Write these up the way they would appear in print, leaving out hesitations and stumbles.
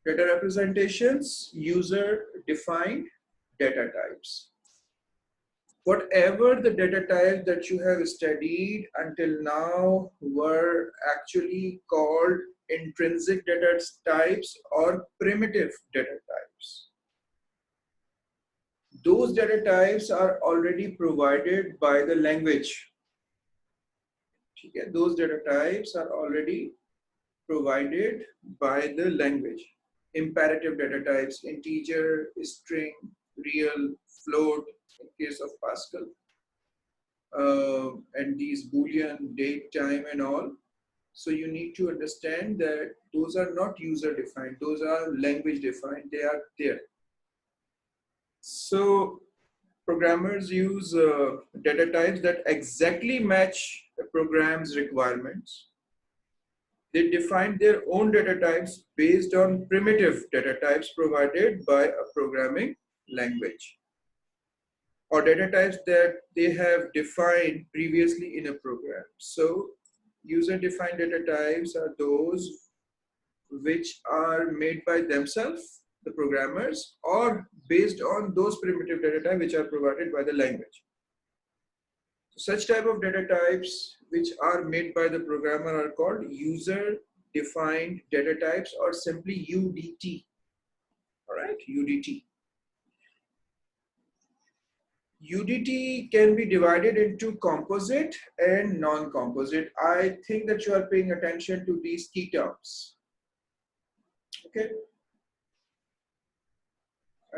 Data representations, user-defined data types. Whatever the data types that you have studied until now were actually called intrinsic data types or primitive data types. Those data types are already provided by the language. Those data types are already provided by the language. Imperative data types, integer, string, real, float, in case of Pascal, and these Boolean, date, time, and all. So you need to understand that those are not user defined, those are language defined, they are there. So programmers use data types that exactly match the program's requirements. They define their own data types based on primitive data types provided by a programming language, or data types that they have defined previously in a program. So user-defined data types are those which are made by themselves, the programmers, or based on those primitive data types which are provided by the language. Such type of data types which are made by the programmer are called user-defined data types, or simply UDT. All right, UDT. UDT can be divided into composite and non-composite. I think that you are paying attention to these key terms. Okay.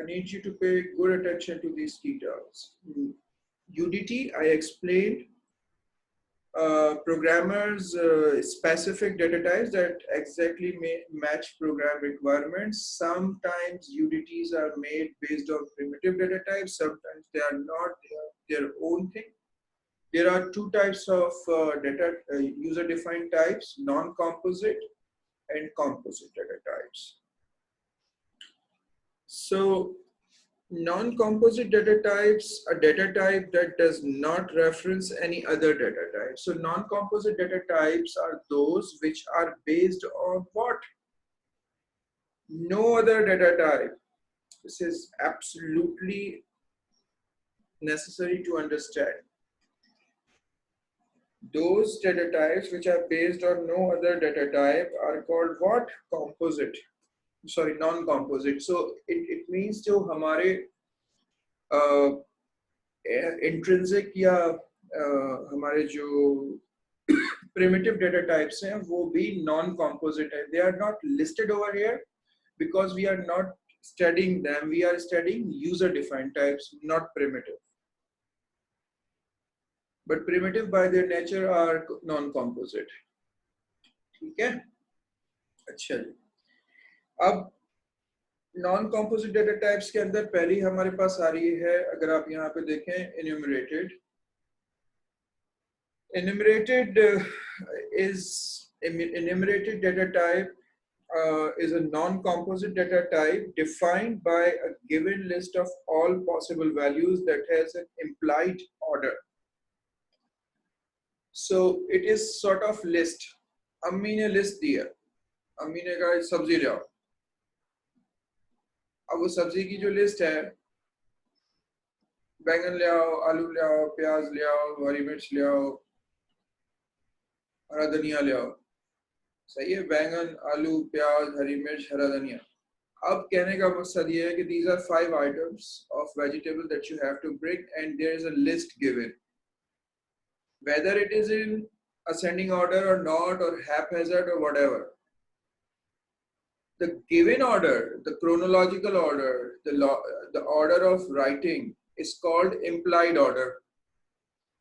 I need you to pay good attention to these key terms. UDT, I explained, programmers specific data types that exactly match program requirements. Sometimes UDTs are made based on primitive data types, sometimes they are not, they are their own thing. There are two types of user-defined types, non-composite and composite data types. So non-composite data types, a data type that does not reference any other data type. So non-composite data types are those which are based on what? No other data type. This is absolutely necessary to understand. Those data types which are based on no other data type are called what? Composite. Sorry, non-composite. So it means जो हमारे intrinsic या हमारे जो primitive data types हैं वो भी non-composite है. They are not listed over here because we are not studying them. We are studying user-defined types, not primitive. But primitive by their nature are non-composite. ठीक है? अच्छा जी. अब non-composite data types के अंदर पहली हमारे पास आ रही है, अगर आप यहाँ पे देखें, enumerated. Enumerated data type is a non-composite data type defined by a given list of all possible values that has an implied order. So it is sort of list. अम्मी ने list दिया, अम्मी ने कहा सब्जी ले आओ. अब वो सब्जी की जो लिस्ट है, बैंगन ले आओ, आलू ले आओ, प्याज ले आओ, हरी मिर्च ले आओ, हरा धनिया ले आओ. सही है, बैंगन, आलू, प्याज, हरी मिर्च, हरा धनिया. अब कहने का मकसद ये है कि these are 5 items of vegetable that you have to bring and there is a list given. Whether it is in ascending order or not, or haphazard or whatever. The given order, the chronological order, the order of writing is called implied order.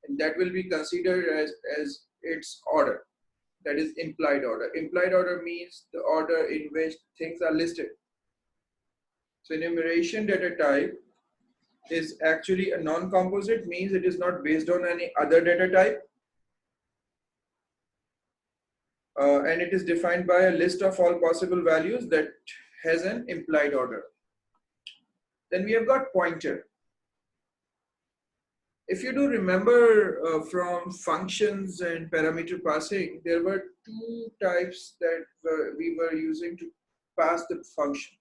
And that will be considered as its order. That is implied order. Implied order means the order in which things are listed. So enumeration data type is actually a non-composite, means it is not based on any other data type. And it is defined by a list of all possible values that has an implied order. Then we have got pointer. If you do remember from functions and parameter passing, there were two types that we were using to pass the function,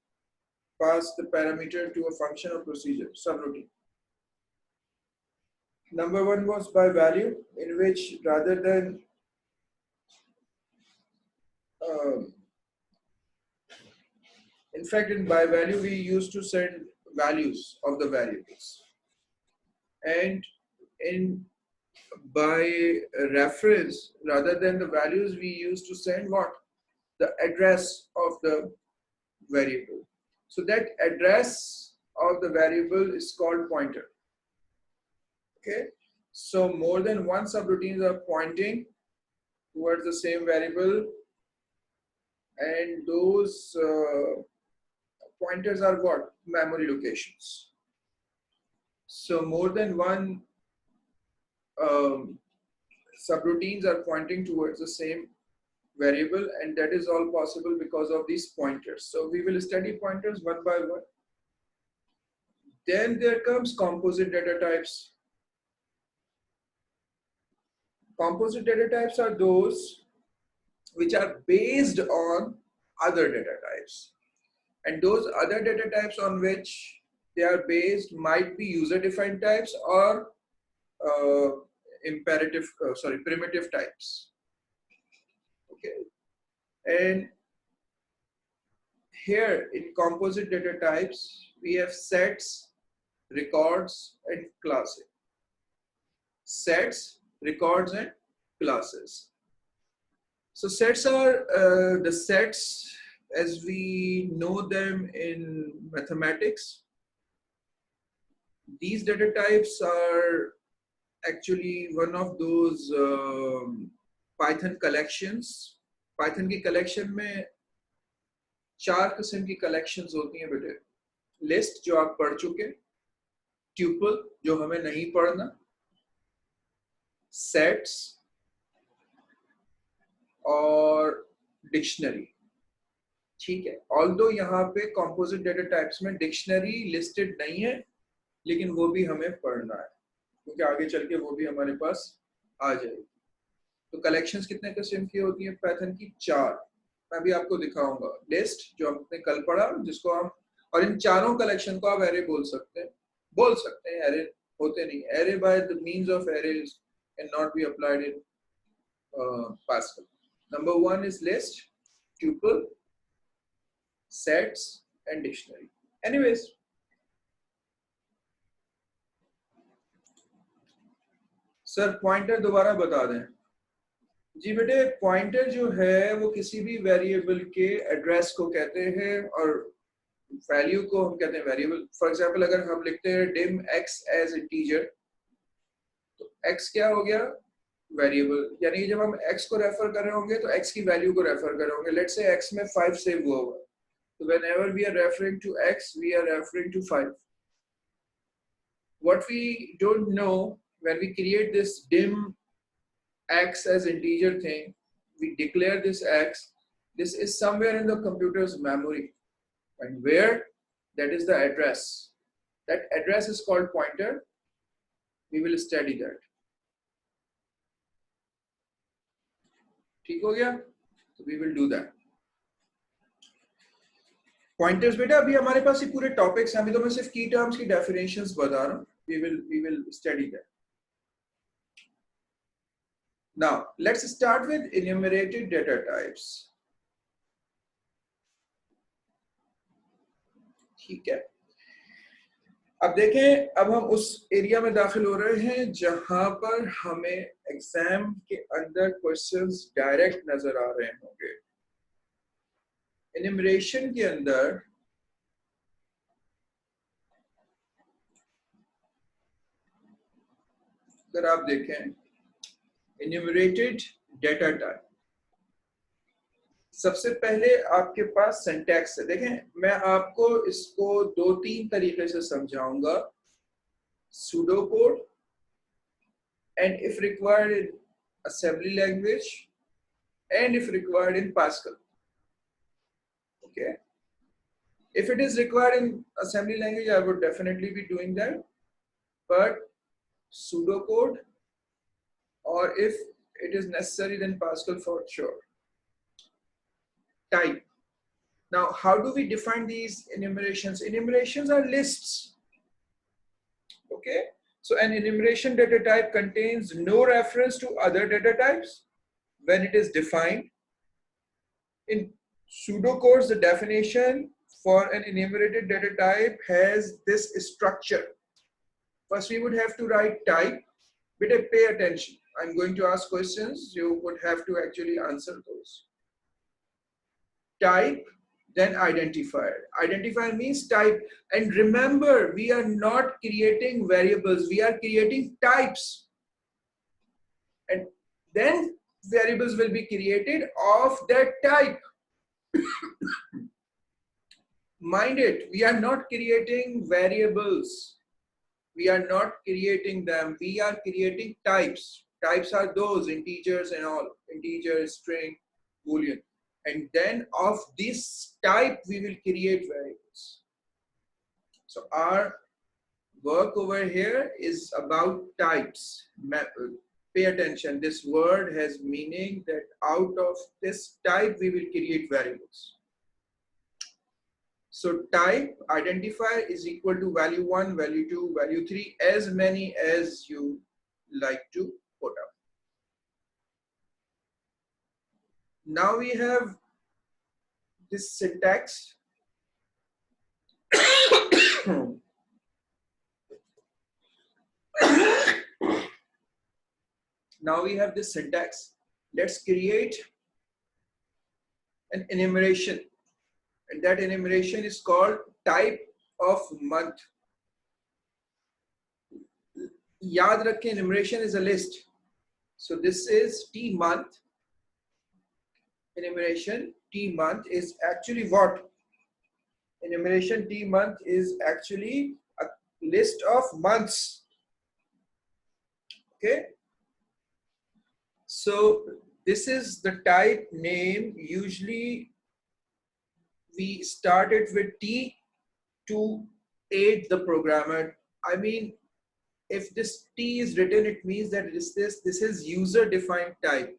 pass the parameter to a function or procedure, subroutine. Number one was by value, in which rather than um, in fact, in by value, we used to send values of the variables. And in by reference, rather than the values, we used to send what? The address of the variable. So that address of the variable is called pointer. Okay. So more than one subroutines are pointing towards the same variable, and those pointers are what? Memory locations. So more than one um, subroutines are pointing towards the same variable, and that is all possible because of these pointers. So we will study pointers one by one. Then there comes composite data types. Composite data types are those which are based on other data types, and those other data types on which they are based might be user-defined types or primitive types. Okay, and here in composite data types, we have sets, records, and classes. Sets, records, and classes. So sets are the sets as we know them in mathematics. These data types are actually one of those Python collections. Python की collection में 4 किस्म की collections होती हैं बेटे. List जो आप पढ़ चुके, tuple जो हमें नहीं पढ़ना, sets और dictionary. ठीक है. Although यहाँ पे composite data types में dictionary listed नहीं है, लेकिन वो भी हमें पढ़ना है, क्योंकि आगे चल के वो भी हमारे पास आ जाएगी. तो कलेक्शंस कितने किस्म की होती हैं पाइथन की? 4. मैं भी आपको दिखाऊंगा. लिस्ट जो हमने कल पढ़ा, जिसको हम, और इन चारों कलेक्शन को आप एरे बोल सकते हैं. एरे होते नहीं. Array by the means of arrays can not be applied in pascal. Number 1 is list, tuple, sets and dictionary. Anyways, sir pointer दोबारा बता दें. जी बेटे, पॉइंटर जो है वो किसी भी वेरिएबल के एड्रेस को कहते हैं, और वैल्यू को हम कहते हैं वेरिएबल. फॉर एग्जांपल, अगर हम लिखते हैं dim x एज इंटीजर, तो x क्या हो गया? वेरिएबल. यानी कि जब हम x को रेफर कर रहे होंगे तो x की वैल्यू को रेफर कर रहे होंगे. लेट्स से x में 5 सेव हुआ हुआ, तो whenever we are referring to x, we are referring to 5. What we don't know, when we create this dim x as integer thing, we declare this x, this is somewhere in the computer's memory, and where? That is the address. That address is called pointer. We will study that. ठीक हो गया? So we will do that. Pointers बेटा, अभी हमारे पास ये पूरे topics हैं, अभी तो मैं सिर्फ की टर्म्स की डेफिनेशंस बता रहा हूँ. We will study that. Now, let's start with enumerated data types. ठीक है. अब देखें, अब हम उस एरिया में दाखिल हो रहे हैं जहां पर हमें एग्जाम के अंदर क्वेश्चंस डायरेक्ट नजर आ रहे होंगे. एन्यूमरेशन के अंदर अगर आप देखें enumerated data type, सबसे पहले आपके पास सिंटैक्स है. देखें, मैं आपको इसको 2-3 तरीके से समझाऊंगा. Pseudo code, and if required in assembly language, and if required in Pascal. Okay, if it is required in assembly language, I would definitely be doing that, but pseudo code, or if it is necessary, then Pascal for sure. Type. Now, how do we define these enumerations? Enumerations are lists. Okay. So an enumeration data type contains no reference to other data types when it is defined. In pseudocodes, the definition for an enumerated data type has this structure. First, we would have to write type, but pay attention. I'm going to ask questions. You would have to actually answer those. Type, then identifier. Identifier means type. And remember, we are not creating variables. We are creating types. And then variables will be created of that type. Mind it, we are not creating variables. We are not creating them. We are creating types. Types are those integers and all. Integer, string, boolean. And then of this type, we will create variables. So our work over here is about types. Pay attention. This word has meaning that out of this type, we will create variables. So type identifier is equal to value 1, value 2, value 3, as many as you like to put up. Now we have this syntax. Now we have this syntax. Let's create an enumeration. And that enumeration is called type of month. Yaad rakhe, enumeration is a list. So this is T month. Enumeration T month is actually what? Enumeration T month is actually a list of months. Okay. So this is the type name. Usually we start it with T to aid the programmer. I mean, if this T is written, it means that this is user defined type.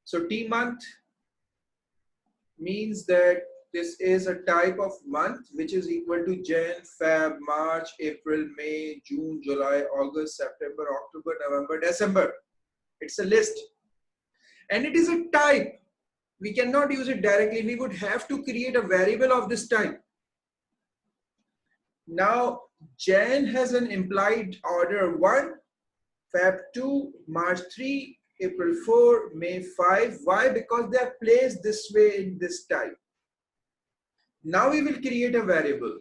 So T month means that this is a type of month which is equal to Jan, Feb, March, April, May, June, July, August, September, October, November, December. It's a list. And it is a type. We cannot use it directly. We would have to create a variable of this type. Now, Jan has an implied order 1, Feb 2, March 3, April 4, May 5. Why? Because they are placed this way in this type. Now we will create a variable.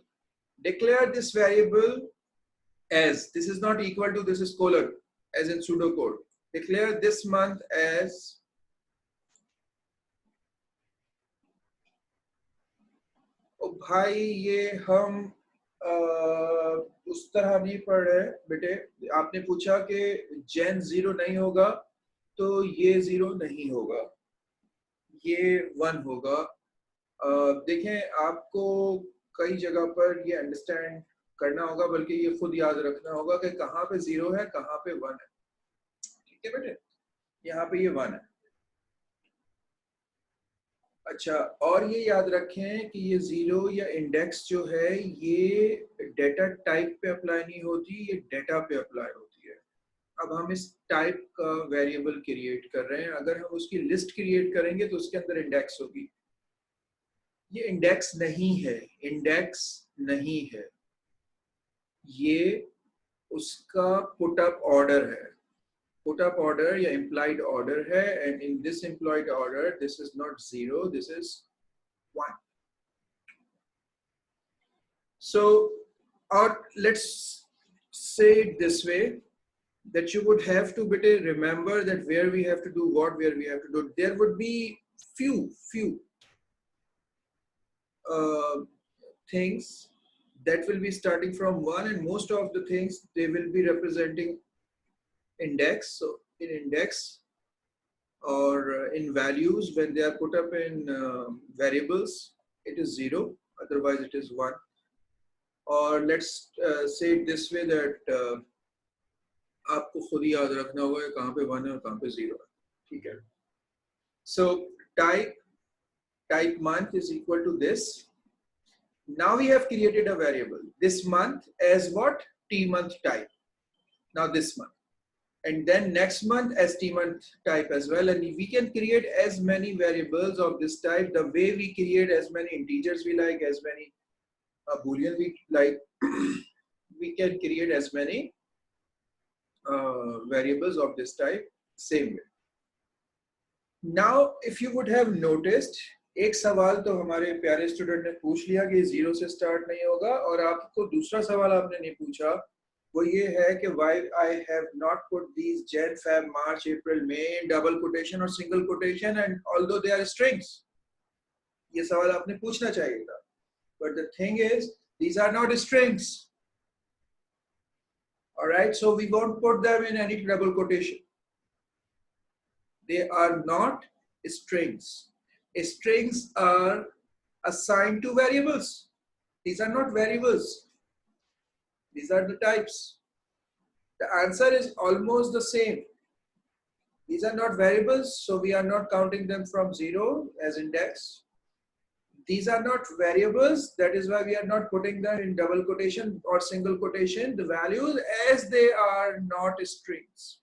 Declare this variable as, this is not equal to, this is colon, as in pseudocode. Declare this month as ओ भाई ये हम उस तरह नहीं पढ़ रहे बेटे. आपने पूछा कि जैन 0 नहीं होगा तो ये 0 नहीं होगा, ये 1 होगा. देखें, आपको कई जगह पर ये अंडरस्टैंड करना होगा, बल्कि ये खुद याद रखना होगा कि कहाँ पे 0 है, कहाँ पे 1 है. ठीक है बेटे, यहाँ पे ये 1 है. अच्छा, और ये याद रखें कि ये 0 या इंडेक्स जो है ये डेटा टाइप पे अप्लाई नहीं होती, ये डेटा पे अप्लाई होती है. अब हम इस टाइप का वेरिएबल क्रिएट कर रहे हैं. अगर हम उसकी लिस्ट क्रिएट करेंगे तो उसके अंदर इंडेक्स होगी. ये इंडेक्स नहीं है, इंडेक्स नहीं है, ये उसका पुट अप ऑर्डर है. Put up order या implied order है, and in this implied order this is not 0, this is 1. So, or let's say it this way, that you would have to remember that where we have to do what, where we have to do. There would be few things that will be starting from 1, and most of the things they will be representing index. So in index or in values, when they are put up in variables, it is 0, otherwise it is 1. Or let's say it this way, that आपको खुद ही याद रखना होगा कहाँ पे 1 है और कहाँ पे 0 है. ठीक है. So type type month is equal to this. Now we have created a variable, this month, as what? T month type. Now this month. And then next month as T month type as well. And we can create as many variables of this type the way we create as many integers we like, as many Boolean we like. We can create as many variables of this type same way. Now, if you would have noticed, एक सवाल तो हमारे प्यारे student ने पूछ लिया कि zero से स्टार्ट नहीं होगा, और आपको दूसरा सवाल आपने नहीं पूछा, वो ये है कि why I have not put these Jan, Feb, March, April, May in double quotation or single quotation, and although they are strings. ये सवाल आपने पूछना चाहिए था. But the thing is, these are not strings. Alright, so we won't put them in any double quotation. They are not strings. Strings are assigned to variables. These are not variables. These are the types. The answer is almost the same. These are not variables, so we are not counting them from 0 as index. These are not variables, that is why we are not putting them in double quotation or single quotation, the values, as they are not strings.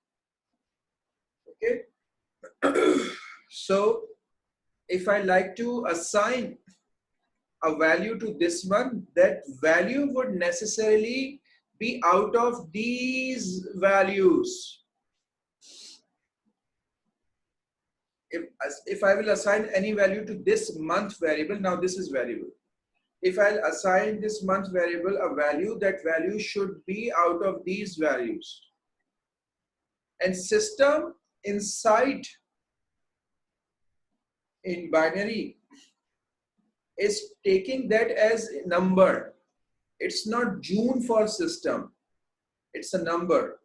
Okay. So if I like to assign a value to this one, that value would necessarily be out of these values. If I will assign any value to this month variable, now this is variable. If I'll assign this month variable a value, that value should be out of these values. And system inside in binary is taking that as a number. It's not June for system. It's a number.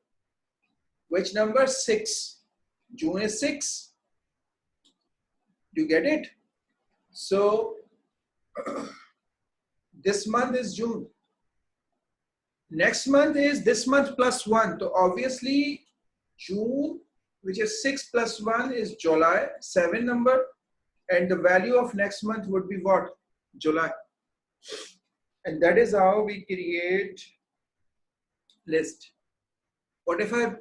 Which number? 6. June is 6. Do you get it? So this month is June. Next month is this month plus 1. So obviously June, which is 6 plus 1 is July, 7 number. And the value of next month would be what? July. And that is how we create list. What if I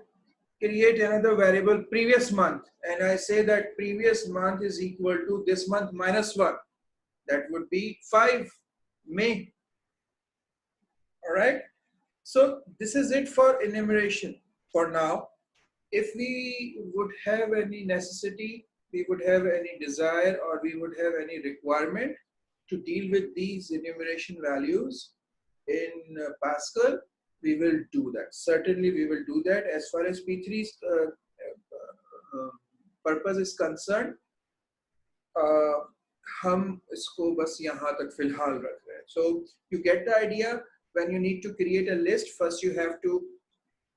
create another variable previous month and I say that previous month is equal to this month minus 1? That would be 5 May. All right. So this is it for enumeration for now. If we would have any necessity, we would have any desire, or we would have any requirement to deal with these enumeration values in Pascal, we will do that. Certainly we will do that. As far as P3's purpose is concerned, हम इसको बस यहाँ तक फिलहाल रख रहे हैं. So you get the idea. When you need to create a list, first you have to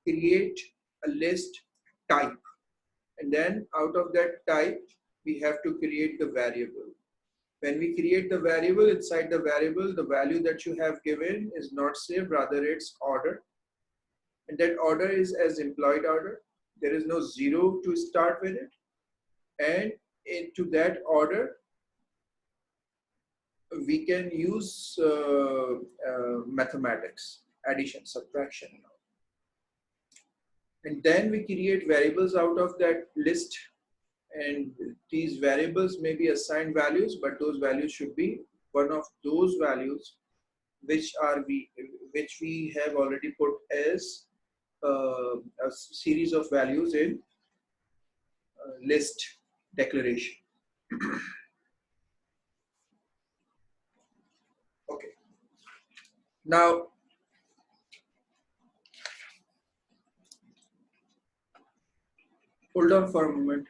create a list type, and then out of that type we have to create the variable. When we create the variable, inside the variable, the value that you have given is not saved, rather it's order, and that order is as employed order. There is no 0 to start with it, and into that order we can use mathematics, addition, subtraction, and then we create variables out of that list, and these variables may be assigned values, but those values should be one of those values which we have already put as a series of values in list declaration. Okay. Now, hold on for a moment.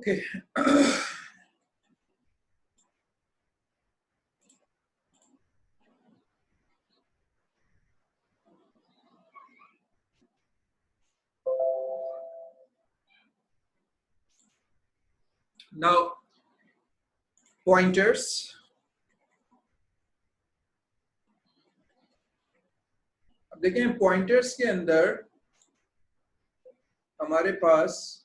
Okay. Now, pointers. अब देखें pointers के अंदर हमारे पास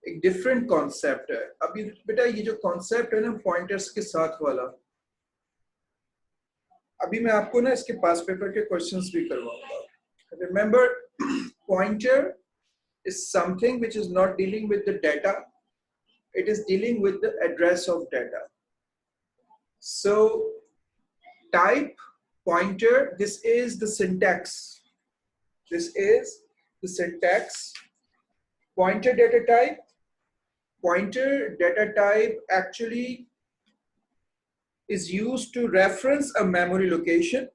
एक different concept है. अभी बेटा ये जो कॉन्सेप्ट है ना पॉइंटर्स के साथ वाला, अभी मैं आपको ना इसके पास पेपर के क्वेश्चंस भी करवाऊंगा. Remember, pointer is something which is not dealing with the data, it is dealing with the address of data. So type pointer, this is the syntax. This is the syntax. Pointer data type. Pointer data type actually is used to reference a memory location.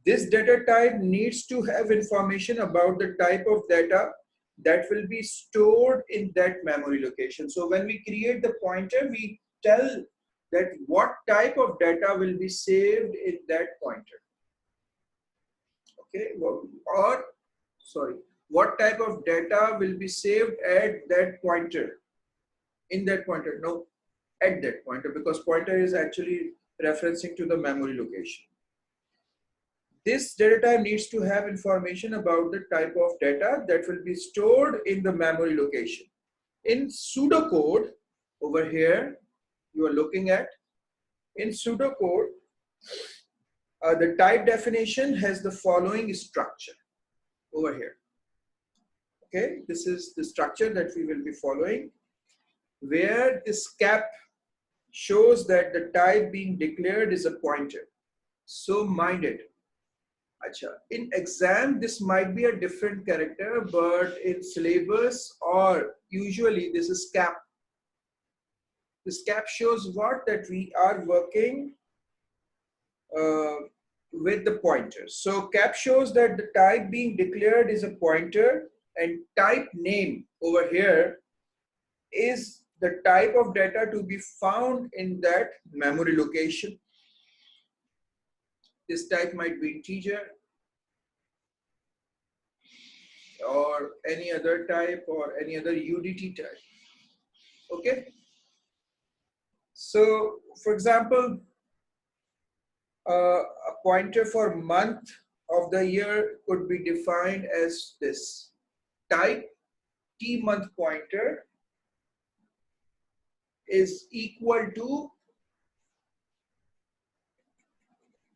This data type needs to have information about the type of data that will be stored in that memory location. So when we create the pointer, we tell that what type of data will be saved in that pointer. Okay, or sorry, what type of data will be saved at that pointer, in that pointer, no, at that pointer, because pointer is actually referencing to the memory location. This data type needs to have information about the type of data that will be stored in the memory location. In pseudocode, over here, you are looking at, in pseudocode, the type definition has the following structure over here. Okay, this is the structure that we will be following, where this cap shows that the type being declared is a pointer. So mind it. Acha. In exam, this might be a different character, but in syllabus or usually this is cap. This cap shows what? That we are working with the pointer. So cap shows that the type being declared is a pointer, and type name over here is the type of data to be found in that memory location. This type might be integer or any other type or any other UDT type. Okay. So for example, a pointer for month of the year could be defined as this. Type T month pointer is equal to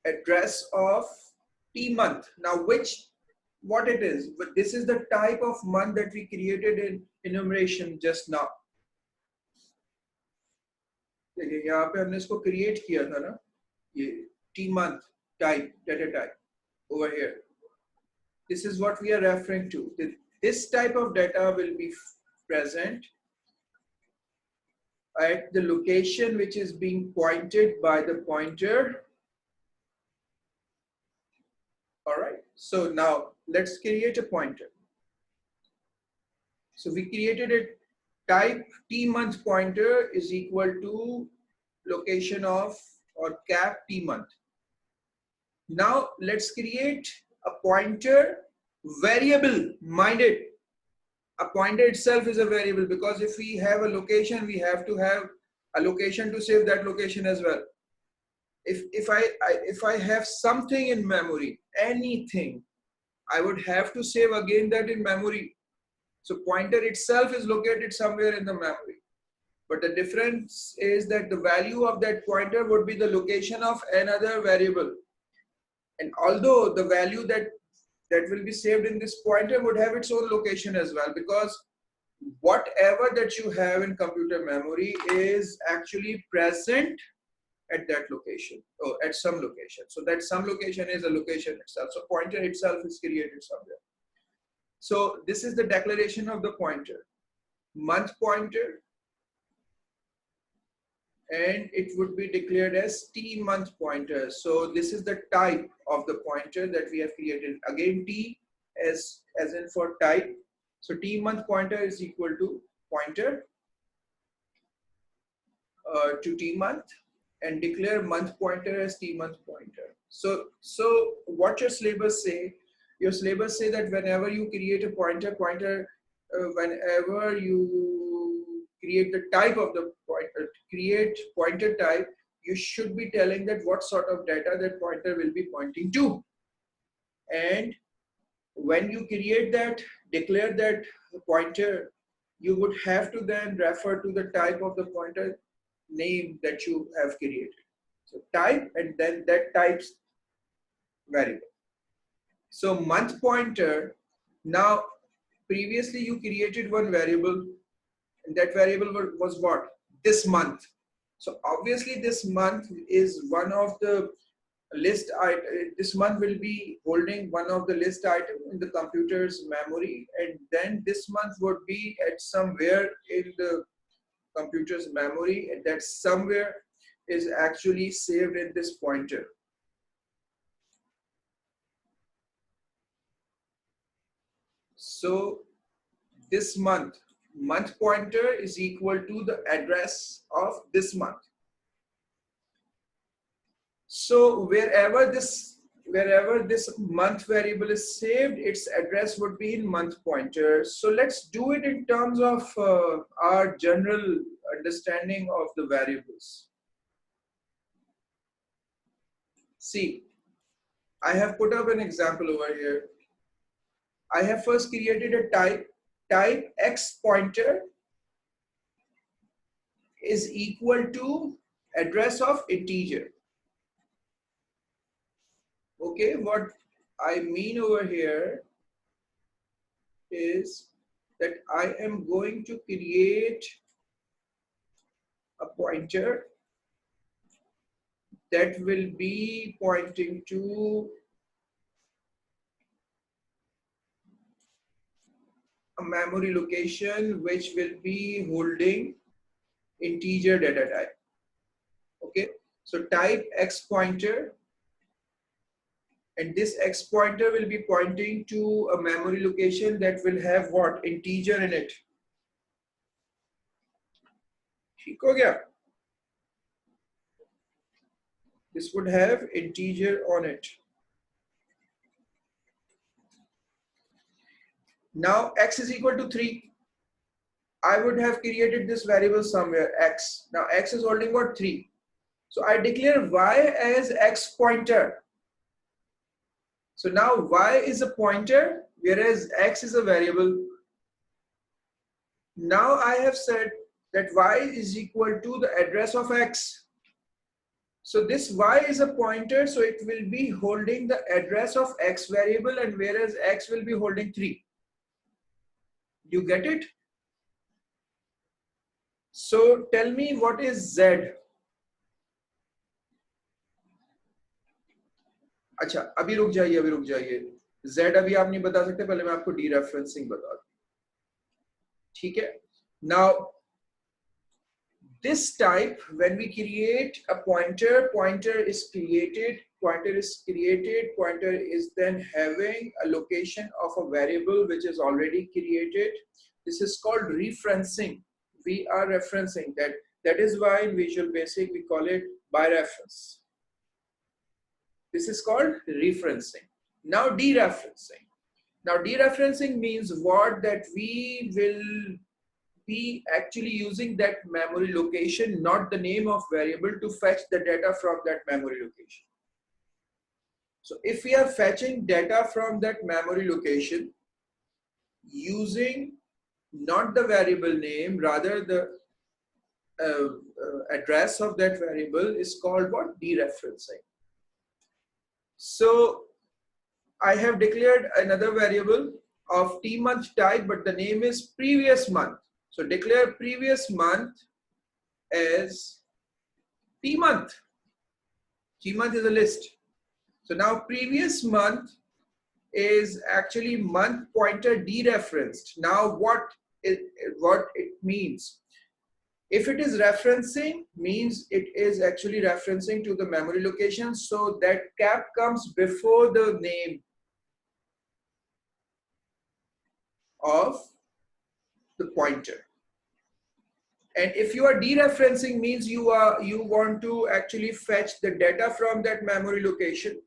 address of T month. Now what it is, but this is the type of month that we created in enumeration just now. यहाँ पे हमने इसको create किया था ना, ये T month type, data type over here. This is what we are referring to. This type of data will be present at the location which is being pointed by the pointer. All right. So now let's create a pointer. So we created a type T month pointer is equal to location of or cap T month. Now let's create a pointer variable. Mind it, a pointer itself is a variable, because if we have a location, we have to have a location to save that location as well. If I have something in memory, anything, I would have to save again that in memory. So pointer itself is located somewhere in the memory. But the difference is that the value of that pointer would be the location of another variable. And although the value that will be saved in this pointer would have its own location as well, because whatever that you have in computer memory is actually present at that location or at some location. So that some location is a location itself. So pointer itself is created somewhere. So this is the declaration of the pointer. Month pointer, and it would be declared as T month pointer. So this is the type of the pointer that we have created. Again, T as in for type. So t month pointer is equal to pointer to t month, and declare month pointer as t month pointer. So what your syllabus say? Your syllabus say that whenever you create a pointer, whenever you create the type of the pointer, create pointer type, you should be telling that what sort of data that pointer will be pointing to. And when you create that, declare that pointer, you would have to then refer to the type of the pointer name that you have created. So type and then that type's variable. So month pointer, now previously you created one variable, and that variable was what? This month. So obviously this month is one of the list item. This month will be holding one of the list item in the computer's memory, and then this month would be at somewhere in the computer's memory, and that somewhere is actually saved in this pointer. So this month pointer is equal to the address of this month. So wherever this month variable is saved, its address would be in month pointer. So let's do it in terms of our general understanding of the variables. See, I have put up an example over here. I have first created a type x pointer is equal to address of integer. Okay, what I mean over here is that I am going to create a pointer that will be pointing to a memory location which will be holding integer data type. Okay, so type x pointer, and this x pointer will be pointing to a memory location that will have what? Integer in it. ठीक हो गया? This would have integer on it. Now x is equal to 3. I would have created this variable somewhere, x. Now x is holding what? 3. So I declare y as x pointer. So now y is a pointer, whereas x is a variable. Now I have said that y is equal to the address of x. So this y is a pointer, so it will be holding the address of x variable, and whereas x will be holding 3. You get it? So tell me, what is z? अच्छा, अभी रुक जाइए. Z अभी आप नहीं बता सकते, पहले मैं आपको dereferencing बता दूं. ठीक है? Now this type, when we create a pointer is created. Pointer is then having a location of a variable which is already created. This is called referencing. We are referencing that. That is why in Visual Basic we call it by reference. This is called referencing. Now dereferencing. Now dereferencing means what? That we will be actually using that memory location, not the name of variable, to fetch the data from that memory location. So if we are fetching data from that memory location using not the variable name, rather the address of that variable, is called what? Dereferencing. So I have declared another variable of t month type, but the name is previous month. So declare previous month as t month. T month is a list. So now previous month is actually month pointer dereferenced. Now what it means? If it is referencing, means it is actually referencing to the memory location. So that cap comes before the name. of the pointer. And if you are dereferencing, means you want to actually fetch the data from that memory location.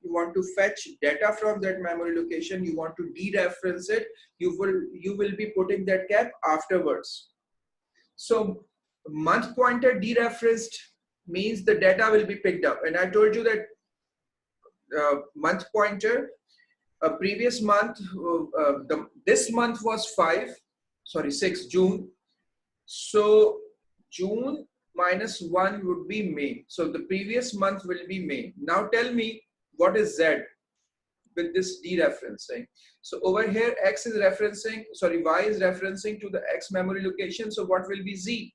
You want to fetch data from that memory location. You want to dereference it. You will be putting that cap afterwards. So month pointer dereferenced means the data will be picked up. And I told you that month pointer, previous month, this month was 6 June. So June minus 1 would be May. So the previous month will be May. Now tell me what is Z with this dereferencing. So over here X is referencing, sorry, Y is referencing to the X memory location. So what will be Z?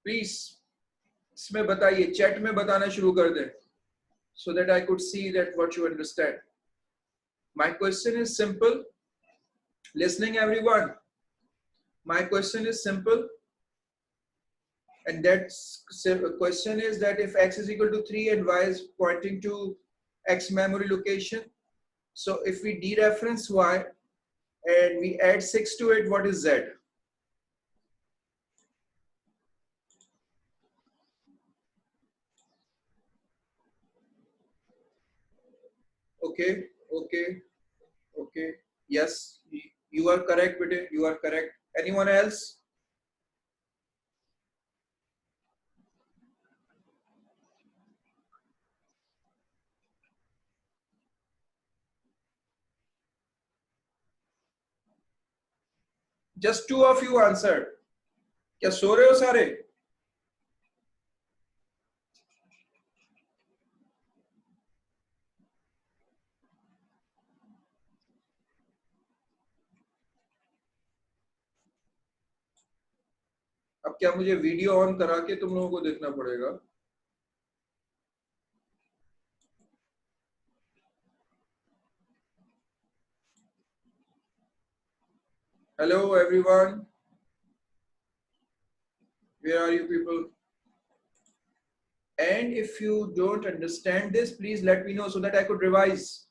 Please इसमें बताइए, chat में बताना शुरू कर दें, so that I could see that what you understand. My question is simple. Listening everyone. My question is simple. And that question is that if X is equal to 3 and Y is pointing to X memory location. So if we dereference Y and we add 6 to it, what is Z? Okay, okay, okay. Yes, you are correct, Bete. You are correct. Anyone else? Just two of you answered. क्या सो रहे हो सारे? अब क्या मुझे video on करा के तुम लोगों को देखना पड़ेगा? Hello everyone. Where are you people? And if you don't understand this, please let me know so that I could revise.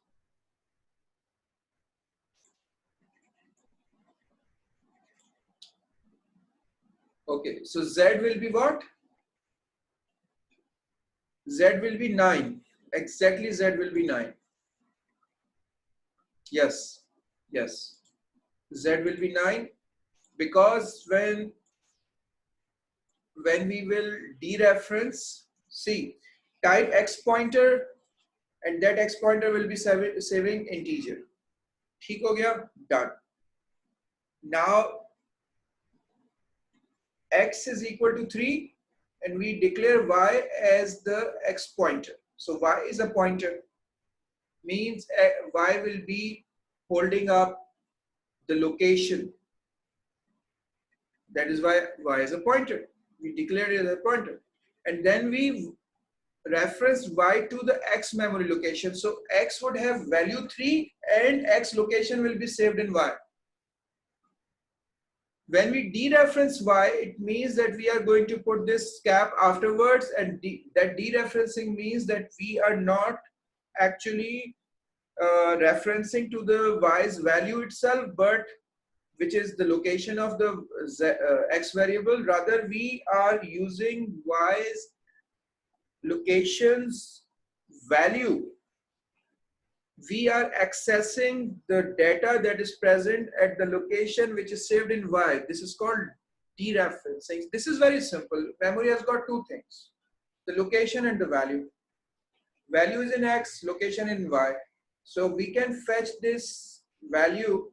Okay, so Z will be what? Z will be 9. Exactly, Z will be 9. Yes, yes. Z will be 9 because when we will dereference, see, type X pointer and that X pointer will be saving integer. ठीक हो गया? Done. Now X is equal to 3 and we declare Y as the X pointer. So Y is a pointer, means Y will be holding up the location. That is why Y is a pointer. We declare it as a pointer. And then we reference Y to the X memory location. So X would have value 3 and X location will be saved in Y. When we dereference Y, it means that we are going to put this cap afterwards, and that dereferencing means that we are not actually referencing to the Y's value itself, but which is the location of the X variable. Rather, we are using Y's location's value. We are accessing the data that is present at the location which is saved in Y. This is called dereferencing. This is very simple. Memory has got two things, the location and the value. Value is in X, location in Y. So we can fetch this value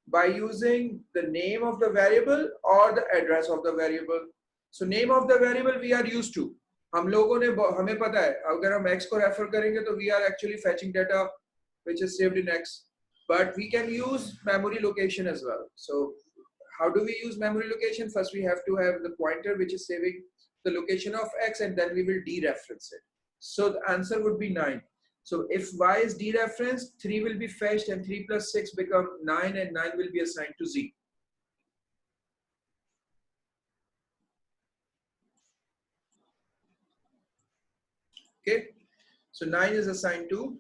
by using the name of the variable or the address of the variable. So name of the variable we are used to. हम लोगों ने हमें पता है अगर हम X को refer करेंगे तो we are actually fetching data which is saved in X, but we can use memory location as well. So how do we use memory location? First we have to have the pointer which is saving the location of X, and then we will dereference it. So the answer would be 9. So if Y is dereferenced, 3 will be fetched and 3 plus 6 become 9 and 9 will be assigned to Z. Okay, so 9 is assigned to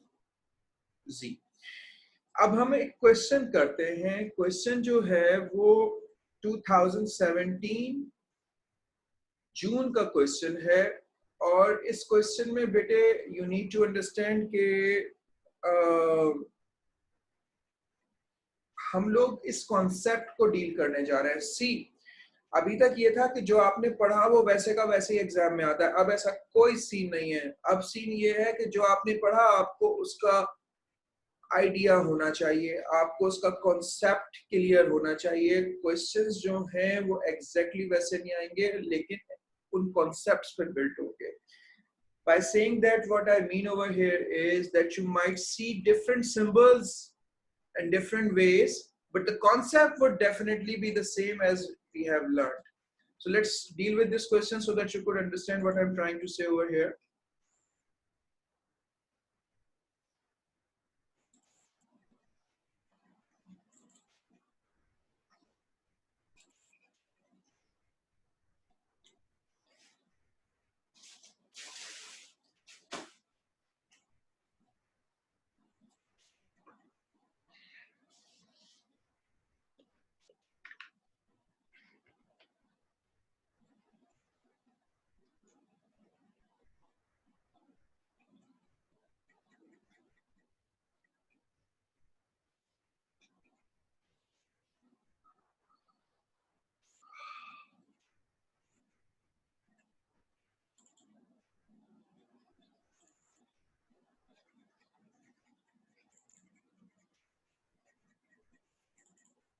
Z। अब हम एक question करते हैं। Question जो है वो 2017 जून का question है, और इस क्वेश्चन में बेटे यू नीड टू अंडरस्टैंड कि हम लोग इस कॉन्सेप्ट को डील करने जा रहे हैं। सी, अभी तक ये था कि जो आपने पढ़ा वो वैसे का वैसे ही एग्जाम में आता है। अब ऐसा कोई सीन नहीं है। अब सीन ये है कि जो आपने पढ़ा आपको उसका आइडिया होना चाहिए, आपको उसका कॉन्सेप्ट क्लियर होना चाहिए। क्वेश्चंस जो हैं वो एग्जैक्टली वैसे नहीं आएंगे, लेकिन उन कॉन्सेप्ट्स पर बिल्ट होंगे। By saying that, what I mean over here is that you might see different symbols and different ways, but the concept would definitely be the same as we have learned. So let's deal with this question so that you could understand what I'm trying to say over here.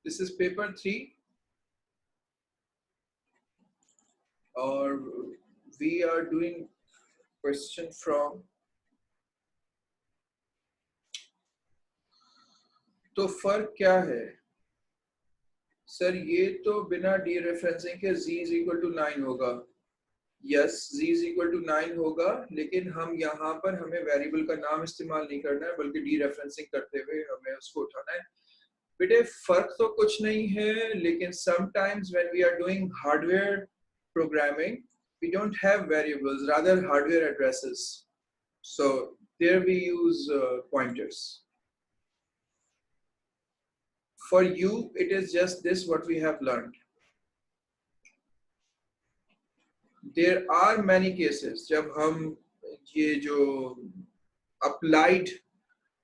This is paper 3, or we are doing question from, तो फर्क क्या है sir? ये तो बिना dereferencing के z is equal to 9 होगा। Yes, z is equal to 9 होगा, लेकिन हम यहाँ पर हमें वेरिएबल का नाम इस्तेमाल नहीं करना है, बल्कि डी रेफरेंसिंग करते हुए हमें उसको उठाना है। बेटे फर्क तो कुछ नहीं है, लेकिन sometimes when we are doing hardware programming, we don't have variables, rather hardware addresses. So there we use pointers. For you, it is just this what we have learned. There are many cases जब हम ये जो applied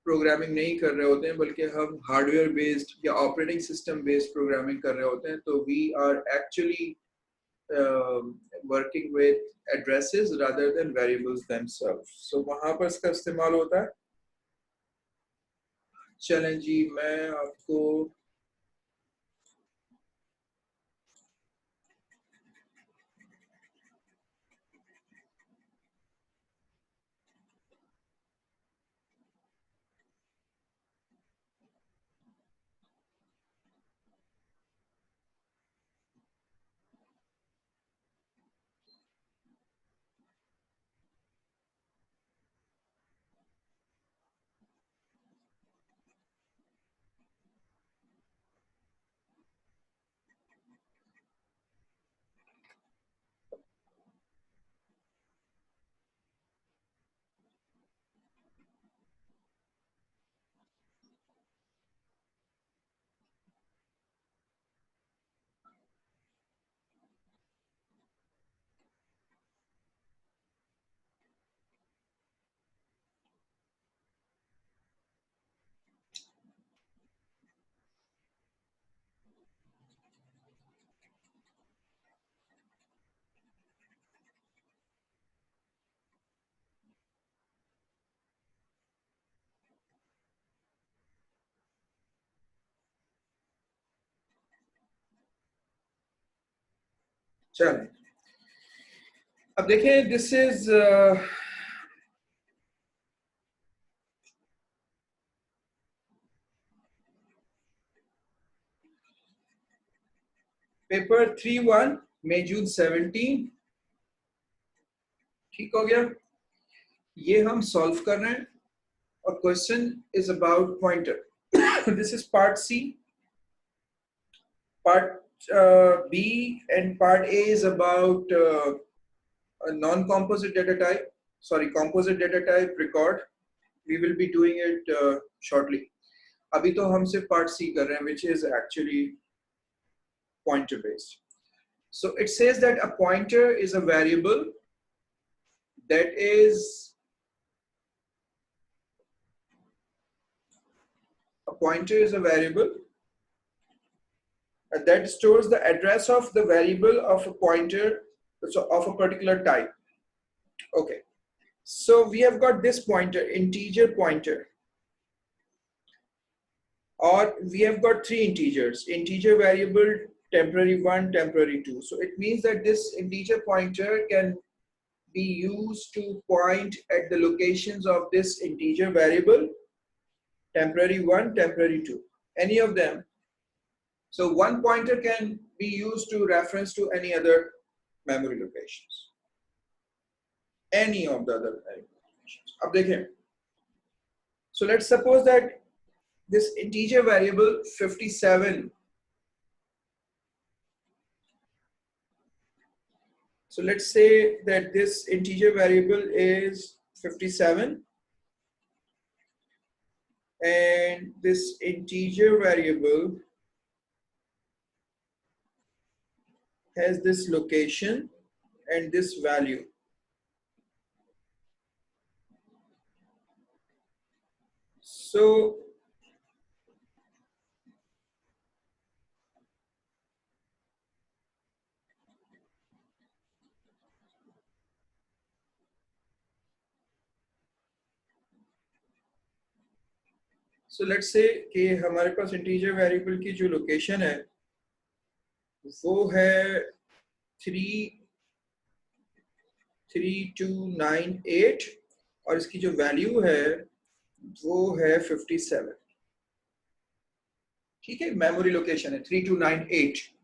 programming नहीं कर रहे होते हैं, बल्कि हम हार्डवेयर बेस्ड या ऑपरेटिंग सिस्टम बेस्ड प्रोग्रामिंग कर रहे होते हैं, तो we are actually working with addresses rather than variables themselves. So वहां पर इसका इस्तेमाल होता है। चलें जी, मैं आपको चलें। अब देखें, दिस इज पेपर 3-1 मई जून 17। ठीक हो गया? ये हम सॉल्व कर रहे हैं, और question is about pointer. This is part C. Part B and part A is about a non-composite data type, sorry, composite data type record. we will be doing it shortly. अभी तो हम सिर्फ part C कर रहे हैं, which is actually pointer based. So it says that a pointer is a variable that is a variable that stores the address of the variable of a pointer, so of a particular type. Okay, so we have got this pointer, integer pointer, or we have got three integers, integer variable, temporary 1, temporary 2. So it means that this integer pointer can be used to point at the locations of this integer variable, temporary 1, temporary 2, any of them. So one pointer can be used to reference to any other memory locations, any of the other memory locations. अब देखें, so let's suppose that this integer variable 57. So let's say that this integer variable is 57, and this integer variable has this location and this value. So let's say कि हमारे पास integer variable की जो location है वो है 3298 और इसकी जो value है वो है 57. ठीक है, memory location है 3298.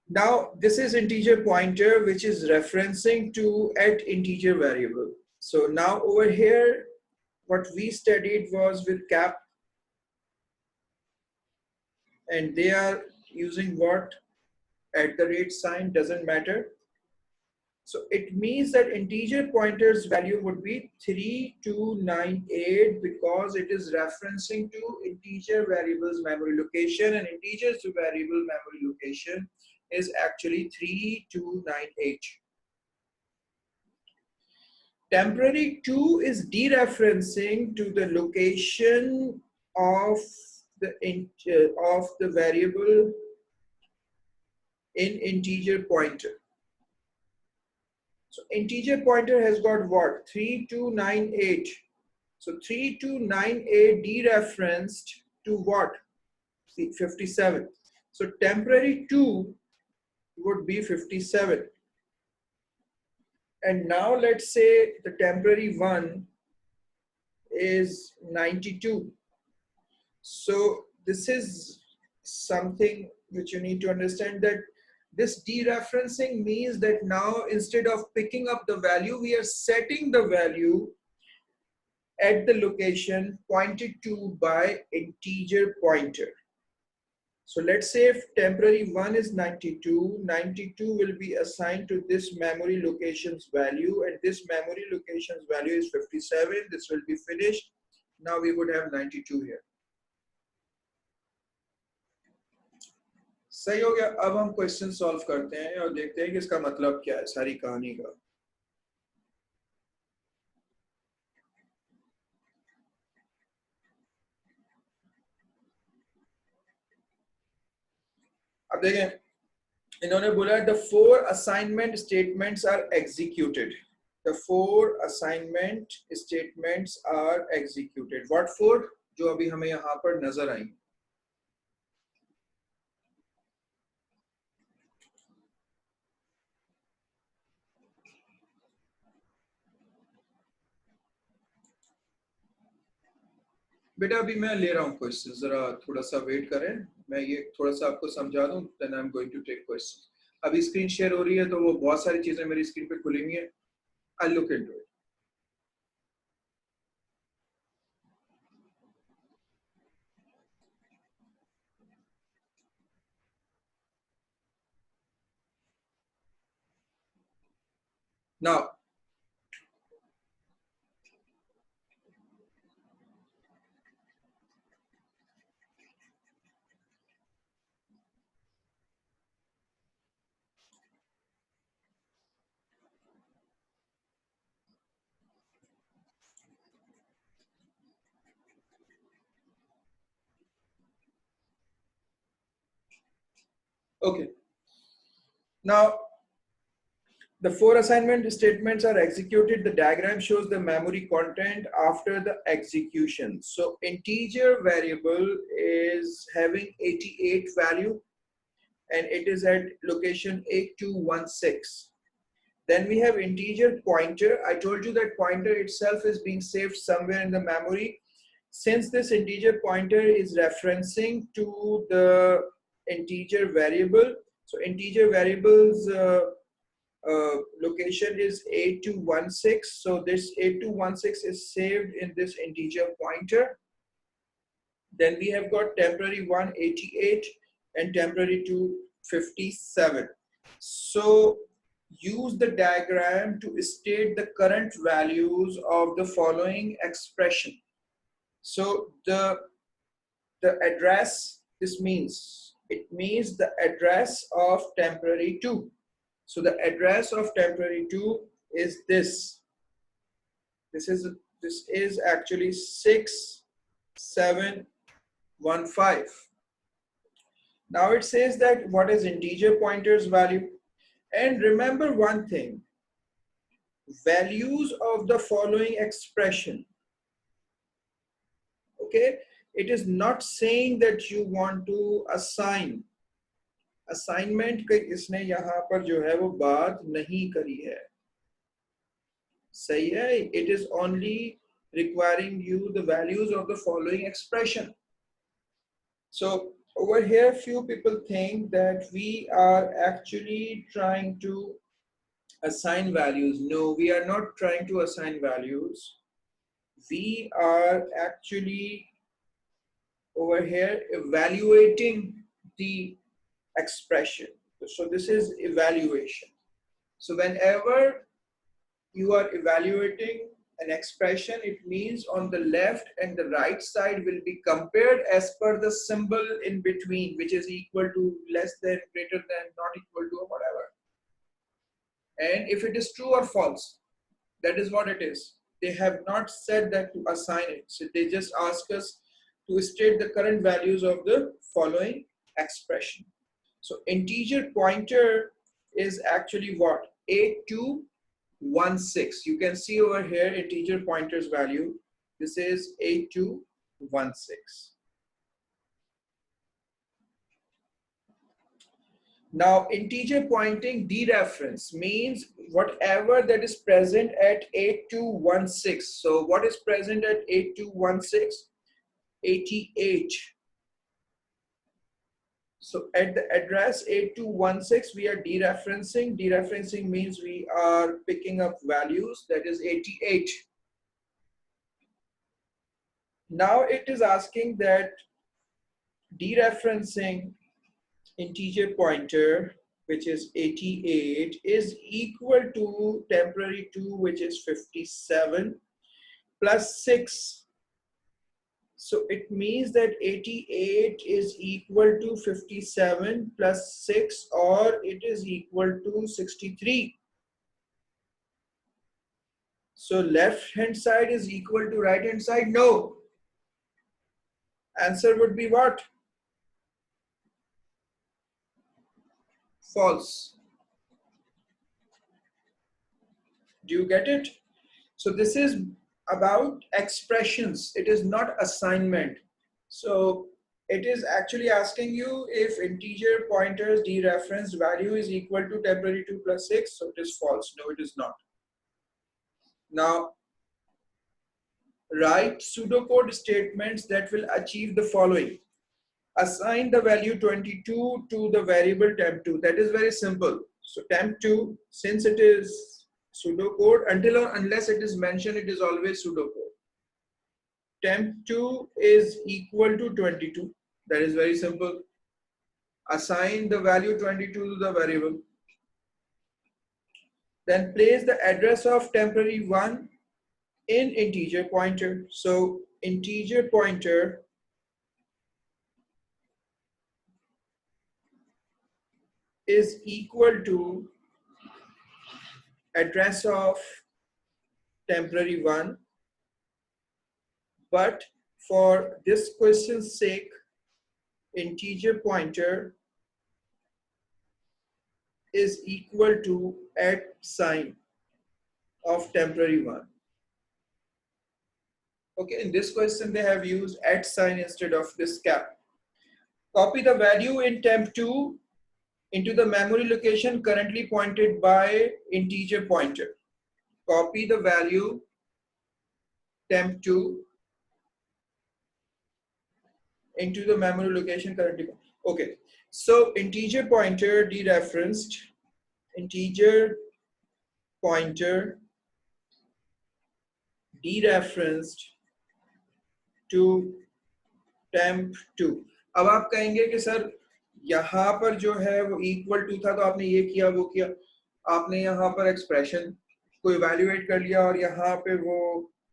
Now this is integer pointer which is referencing to at integer variable. So now over here what we studied was with cap, and they are using what, at the rate sign, doesn't matter. So it means that integer pointer's value would be 3298 because it is referencing to integer variable's memory location, and integer to variable memory location is actually 3298. Temporary 2 is dereferencing to the location of the variable in integer pointer. So integer pointer has got what? 3298. So 3298 dereferenced to what? 57. So temporary 2 would be 57. And now let's say the temporary 1 is 92. So this is something which you need to understand, that this dereferencing means that now instead of picking up the value, we are setting the value at the location pointed to by integer pointer. So let's say if temporary 1 is 92, 92 will be assigned to this memory location's value, and this memory location's value is 57. This will be finished. Now we would have 92 here. सही हो गया. अब हम question solve करते हैं और देखते हैं कि इसका मतलब क्या है सारी कहानी का. अब देखें, इन्होंने बोला the 4 assignment statements are executed. The 4 assignment statements are executed. What 4? जो अभी हमें यहाँ पर नजर आएंगे. बेटा अभी मैं ले रहा हूँ क्वेश्चन, जरा थोड़ा सा वेट करें, मैं ये थोड़ा सा आपको समझा दूं, then I am going to take question. अभी स्क्रीन शेयर हो रही है तो वो बहुत सारी चीजें मेरी स्क्रीन पे खुलेंगी, I look into it. Now Okay. Now, the four assignment statements are executed. The diagram shows the memory content after the execution. So integer variable is having 88 value and it is at location 8216. Then we have integer pointer. I told you that pointer itself is being saved somewhere in the memory. Since this integer pointer is referencing to the integer variable, so integer variables location is 8216. So this 8216 is saved in this integer pointer. Then we have got temporary 188 and temporary 257. So use the diagram to state the current values of the following expression. So the address, it means the address of temporary 2. So the address of temporary 2 is this. This is actually 6715. Now it says that what is integer pointer's value. And remember one thing, values of the following expression. Okay, it is not saying that you want to assign. Assignment के इसने यहाँ पर जो है वो बात नहीं करी है. सही है? It is only requiring you the values of the following expression. So over here, few people think that we are actually trying to assign values. No, we are not trying to assign values. We are actually over here evaluating the expression. So this is evaluation. So whenever you are evaluating an expression, it means on the left and the right side will be compared as per the symbol in between, which is equal to, less than, greater than, not equal to, or whatever. And if it is true or false, that is what it is. They have not said that to assign it. So they just ask us to state the current values of the following expression. So integer pointer is actually what? 8216. You can see over here integer pointer's value. This is 8216. Now integer pointing dereference means whatever that is present at 8216. So what is present at 8216? 88. So at the address 8216 we are dereferencing. Dereferencing means we are picking up values, that is 88. Now it is asking that dereferencing integer pointer, which is 88, is equal to temporary 2, which is 57, plus 6. So it means that 88 is equal to 57 plus 6, or it is equal to 63. So left hand side is equal to right hand side? No. Answer would be what? False. Do you get it? So this is about expressions. It is not assignment. So it is actually asking you if integer pointer's dereferenced value is equal to temporary 2 plus 6. So it is false. No, it is not. Now, write pseudocode statements that will achieve the following. Assign the value 22 to the variable temp2. That is very simple. So temp2, since it is pseudocode, until or unless it is mentioned, it is always pseudocode. Temp2 is equal to 22. That is very simple. Assign the value 22 to the variable. Then place the address of temporary 1 in integer pointer. So integer pointer is equal to address of temporary 1, but for this question's sake, integer pointer is equal to at sign of temporary one. Okay, in this question they have used at sign instead of this cap. Copy the value in temp2 into the memory location currently pointed by integer pointer. Copy the value temp2 into the memory location currently. Okay, so integer pointer dereferenced, integer pointer dereferenced to temp2. अब आप कहेंगे कि sir यहाँ पर जो है वो equal to था तो आपने ये किया वो किया, आपने यहाँ पर एक्सप्रेशन को इवैल्यूएट कर लिया और यहाँ पे वो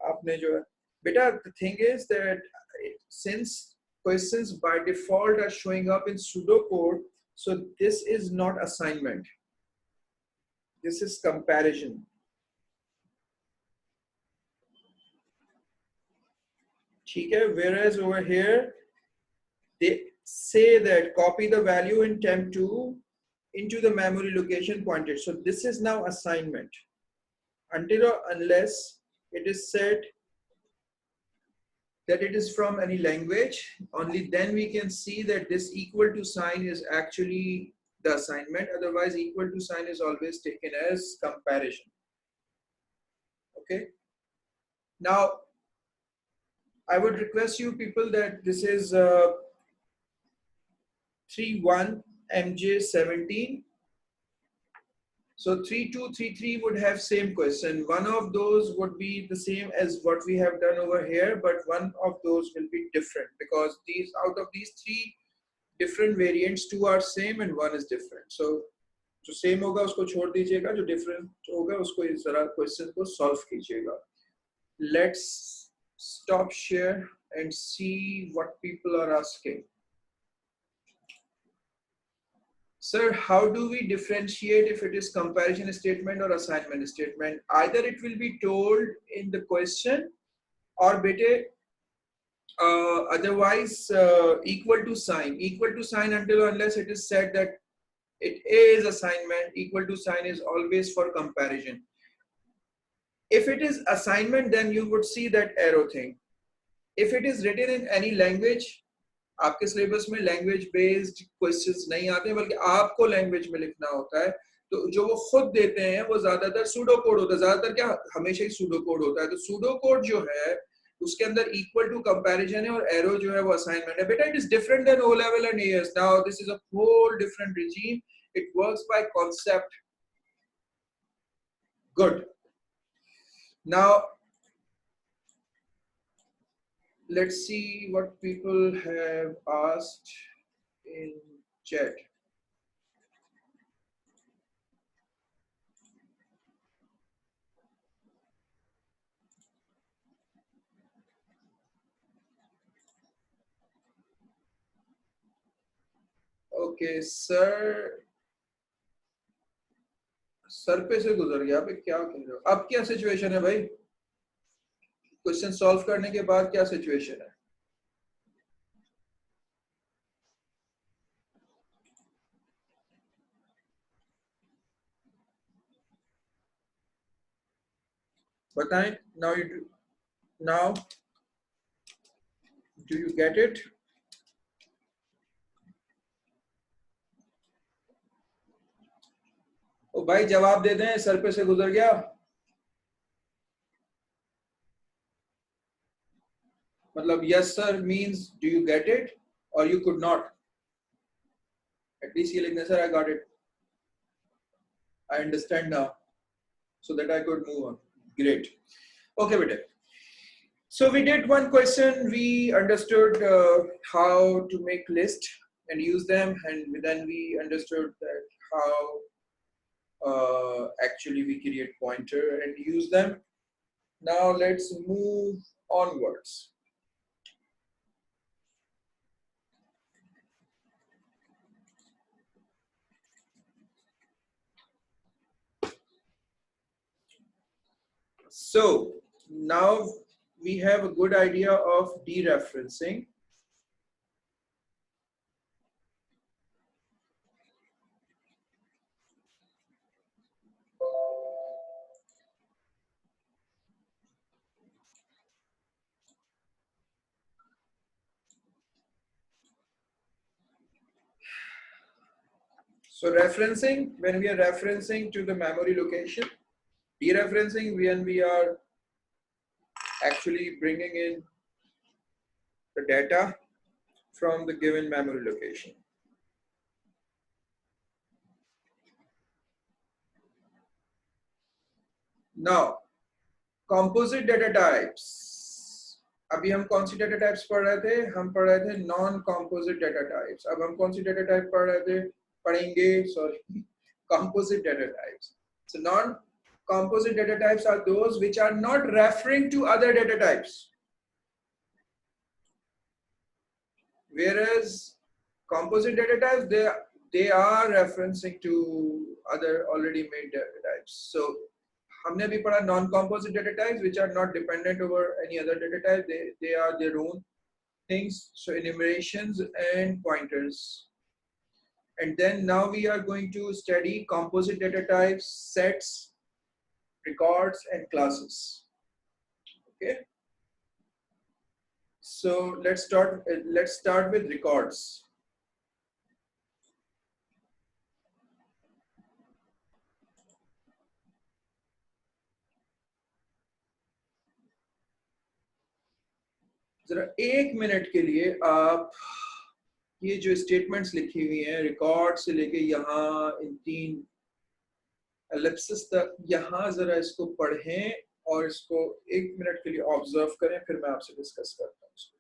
आपने जो है बेटा the thing is that since questions by default are showing up in pseudocode, so this is not assignment, this is comparison. ठीक है, whereas over here they say that copy the value in temp2 into the memory location pointed. So this is now assignment. Until or unless it is said that it is from any language, only then we can see that this equal to sign is actually the assignment. Otherwise, equal to sign is always taken as comparison. Okay. Now, I would request you people that this is 31 MJ17. So 3233 would have same question. One of those would be the same as what we have done over here, but one of those will be different because these out of these three different variants, two are same and one is different. So जो same होगा उसको छोड़ दीजिएगा, जो different होगा उसको इस तरह question को solve कीजिएगा. Let's stop share and see what people are asking. Sir, how do we differentiate if it is comparison statement or assignment statement? Either it will be told in the question or bete otherwise equal to sign until or unless it is said that it is assignment. Equal to sign is always for comparison. If it is assignment, then you would see that arrow thing. If it is written in any language, आपके syllabus में language based questions नहीं आते बल्कि आपको language में लिखना होता है, तो जो वो खुद देते हैं वो ज्यादातर सूडो कोड होता है, ज्यादातर क्या हमेशा ही सूडो कोड होता है. तो सूडो कोड जो है उसके अंदर इक्वल टू कंपैरिजन है और एरो जो है वो असाइनमेंट है. बेटा it is different than O level and AS. Now this is a whole different regime. It works by concept. Good. Now let's see what people have asked in chat. Okay, sir. Sir पे से गुजर गया. आप क्या कह रहे हो? अब क्या सिचुएशन है भाई? क्वेश्चन सॉल्व करने के बाद क्या सिचुएशन है? बताएं. Now do you get it? ओ भाई जवाब दे दें. सर पे से गुजर गया. मतलब yes sir means do you get it or you could not. At least ये लिखने sir I got it. I understand now, so that I could move on. Great. Okay, beta. So we did one question. We understood how to make list and use them, and then we understood that how actually we create pointer and use them. Now let's move onwards. So now we have a good idea of dereferencing. So referencing, when we are referencing to the memory location, dereferencing when we are actually bringing in the data from the given memory location. Now, composite data types. अभी हम कौन सी data types पढ़ रहे थे? हम पढ़ रहे थे नॉन कॉम्पोजिट डेटा टाइप्स. अब हम कौन सी डेटा टाइप पढ़ रहे थे? पढ़ेंगे, sorry, composite data types. So non-composite data types are those which are not referring to other data types, whereas composite data types, they are referencing to other already made data types. So हमने अभी पढ़ा non-composite data types which are not dependent over any other data type. They are their own things. So enumerations and pointers. And then now we are going to study composite data types, sets, records, and classes. Okay. So let's start with records. जरा एक minute के लिए आप ये जो statements लिखी हुई हैं रिकॉर्ड से लेके यहाँ इन 3 एलिप्सिस तक, यहाँ जरा इसको पढ़ें और इसको 1 मिनट के लिए ऑब्जर्व करें, फिर मैं आपसे डिस्कस करता हूँ इसको.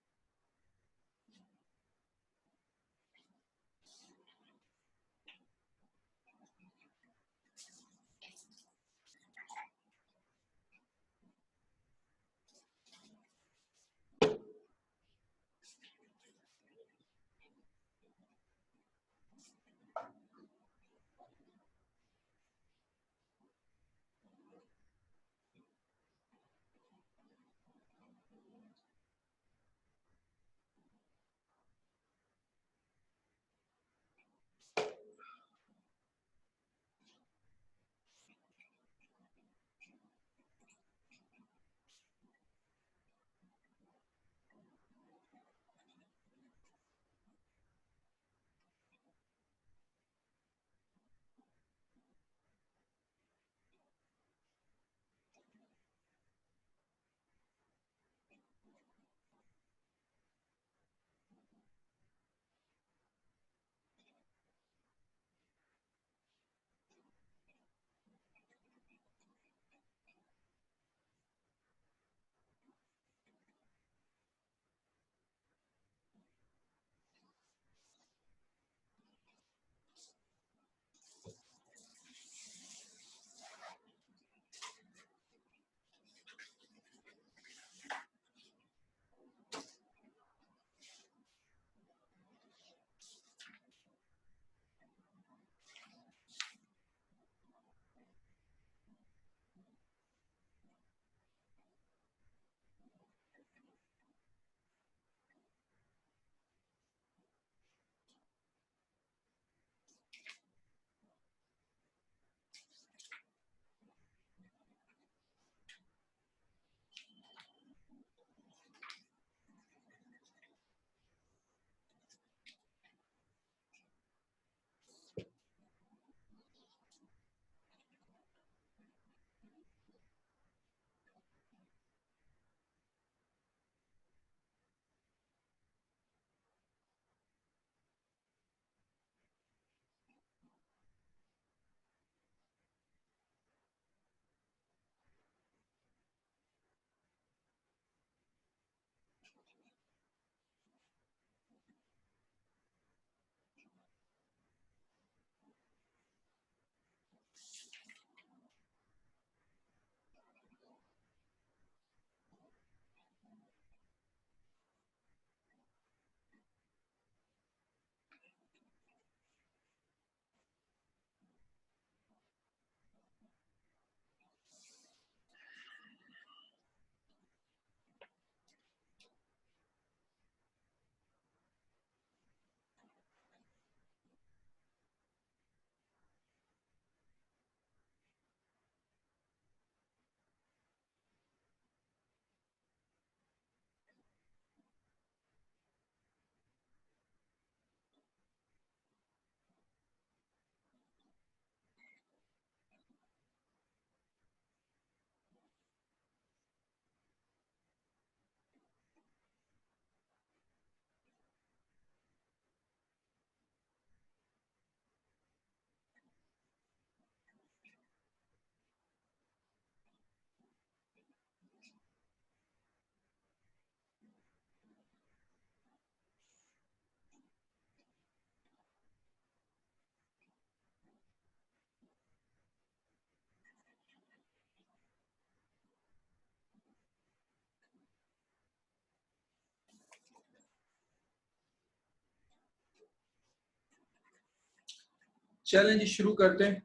चलें जी शुरू करते हैं।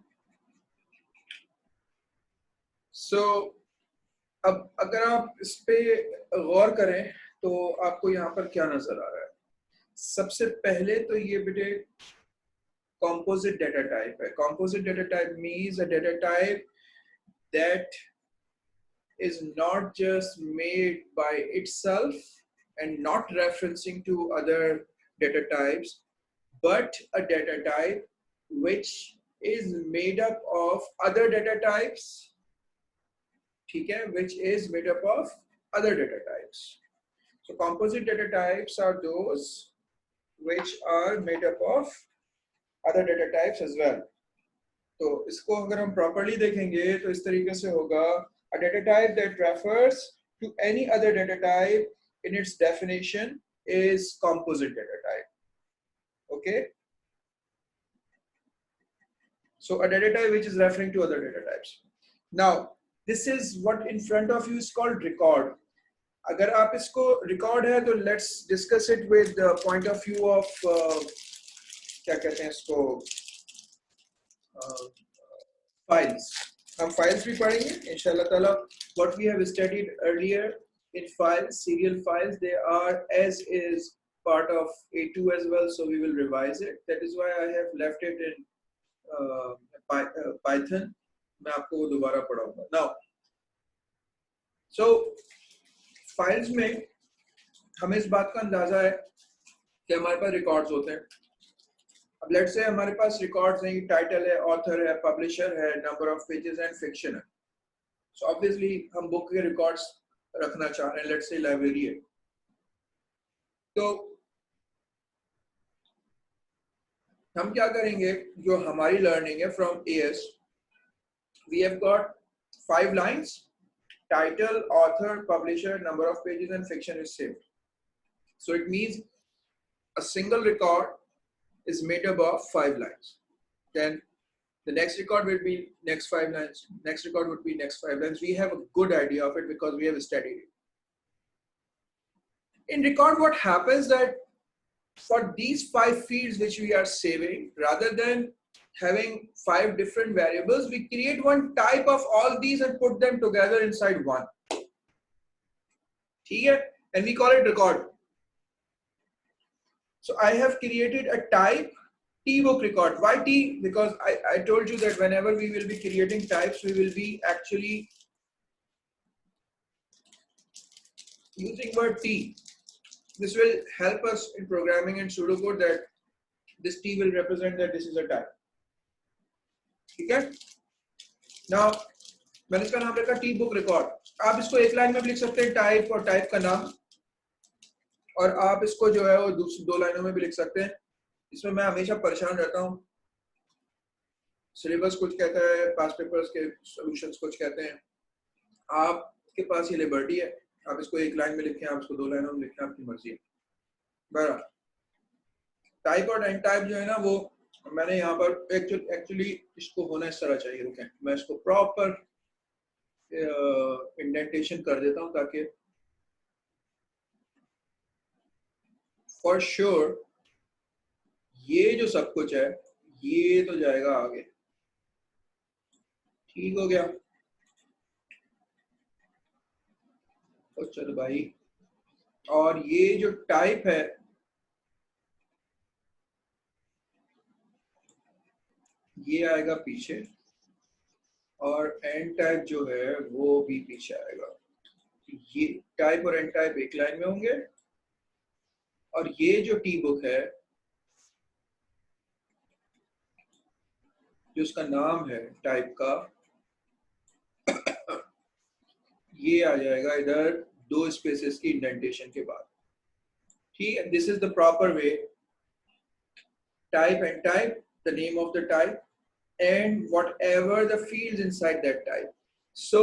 अब अगर आप इस पे गौर करें तो आपको यहाँ पर क्या नजर आ रहा है। सबसे पहले तो ये बेटे composite data type है। Composite data type means a data type that is not just made by itself and not referencing to other data types, but a data type which is made up of other data types, ठीक है, which is made up of other data types. So composite data types are those which are made up of other data types as well. तो इसको अगर हम properly देखेंगे तो इस तरीके से होगा a data type that refers to any other data type in its definition is composite data type. Okay? So a data type which is referring to other data types. Now, this is what in front of you is called record. अगर आप इसको record है तो let's discuss it with the point of view of क्या कहते हैं इसको files. हम files भी पढ़ेंगे इंशाल्लाह ताला. What we have studied earlier in files, serial files, they are as is part of A2 as well, so we will revise it. That is why I have left it in Python. मैं आपको वो दोबारा पढ़ाऊंगा. Now, so files में हमें इस बात का अंदाजा है कि हमारे पास रिकॉर्ड्स होते हैं. अब लेट से हमारे पास रिकॉर्ड्स हैं, टाइटल है, ऑथर है, पब्लिशर है, number of pages and fiction है. सो ऑब्वियसली हम बुक के रिकॉर्ड्स रखना चाह रहे हैं. लेट से लाइब्रेरी है, तो हम क्या करेंगे, जो हमारी लर्निंग है from AS, we have got 5 lines, title, author, publisher, number of pages and fiction is saved. So it means a single record is made up of 5 lines. Then the next record will be next 5 lines. Next record would be next 5 lines. We have a good idea of it because we have studied it. In record, what happens that for these 5 fields which we are saving, rather than having 5 different variables, we create one type of all these and put them together inside one. ठीक है? And we call it record. So I have created a type T-book record. Why T? Because I told you that whenever we will be creating types, we will be actually using word T. This will help us in programming in pseudocode that this T will represent that this is a type. ठीक है? Now, मैंने इसका नाम रखा T book record. आप इसको एक line में भी लिख सकते हैं, टाइप और टाइप का नाम, और आप इसको जो है वो 2 लाइनों में भी लिख सकते हैं. इसमें मैं हमेशा परेशान रहता हूँ. सिलेबस कुछ कहता है, पास पेपर्स के सॉल्यूशंस कुछ कहते हैं. आपके पास ये लिबर्टी है, आप इसको एक लाइन में लिखें, आप इसको 2 लाइनों में लिखें, आपकी मर्जी है. बराबर. टाइप और एंड टाइप जो है ना, वो मैंने यहाँ पर एक्चुअली इसको होना इस तरह चाहिए. रुकें, मैं इसको प्रॉपर इंडेंटेशन कर देता हूँ ताकि फॉर श्योर ये जो सब कुछ है ये तो जाएगा आगे. ठीक हो गया? तो चल भाई, और ये जो टाइप है ये आएगा पीछे, और एंड टाइप जो है वो भी पीछे आएगा. ये टाइप और एंड टाइप एक लाइन में होंगे, और ये जो टी बुक है जो उसका नाम है टाइप का, ये आ जाएगा इधर 2 स्पेसेस की इंडेंटेशन के बाद. ठीक है? This is the proper way. Type and type, the name of the type, and whatever the fields inside that type. So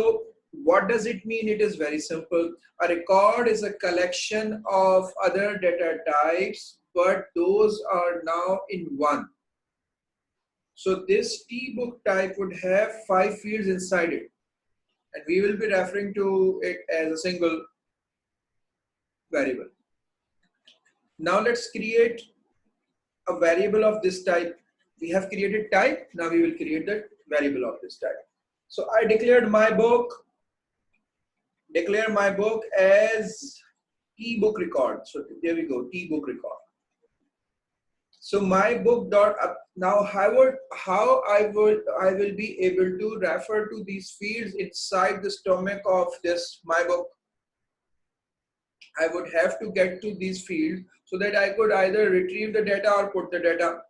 what does it mean? It is very simple. A record is a collection of other data types, but those are now in one. So this T-book type would have 5 fields inside it, and we will be referring to it as a single variable. Now let's create a variable of this type. We have created type. Now we will create the variable of this type. So I declared my book. Declare my book as ebook record. So there we go, ebook record. So my book dot up. Now how I will be able to refer to these fields inside the stomach of this my book. I would have to get to these fields so that I could either retrieve the data or put the data.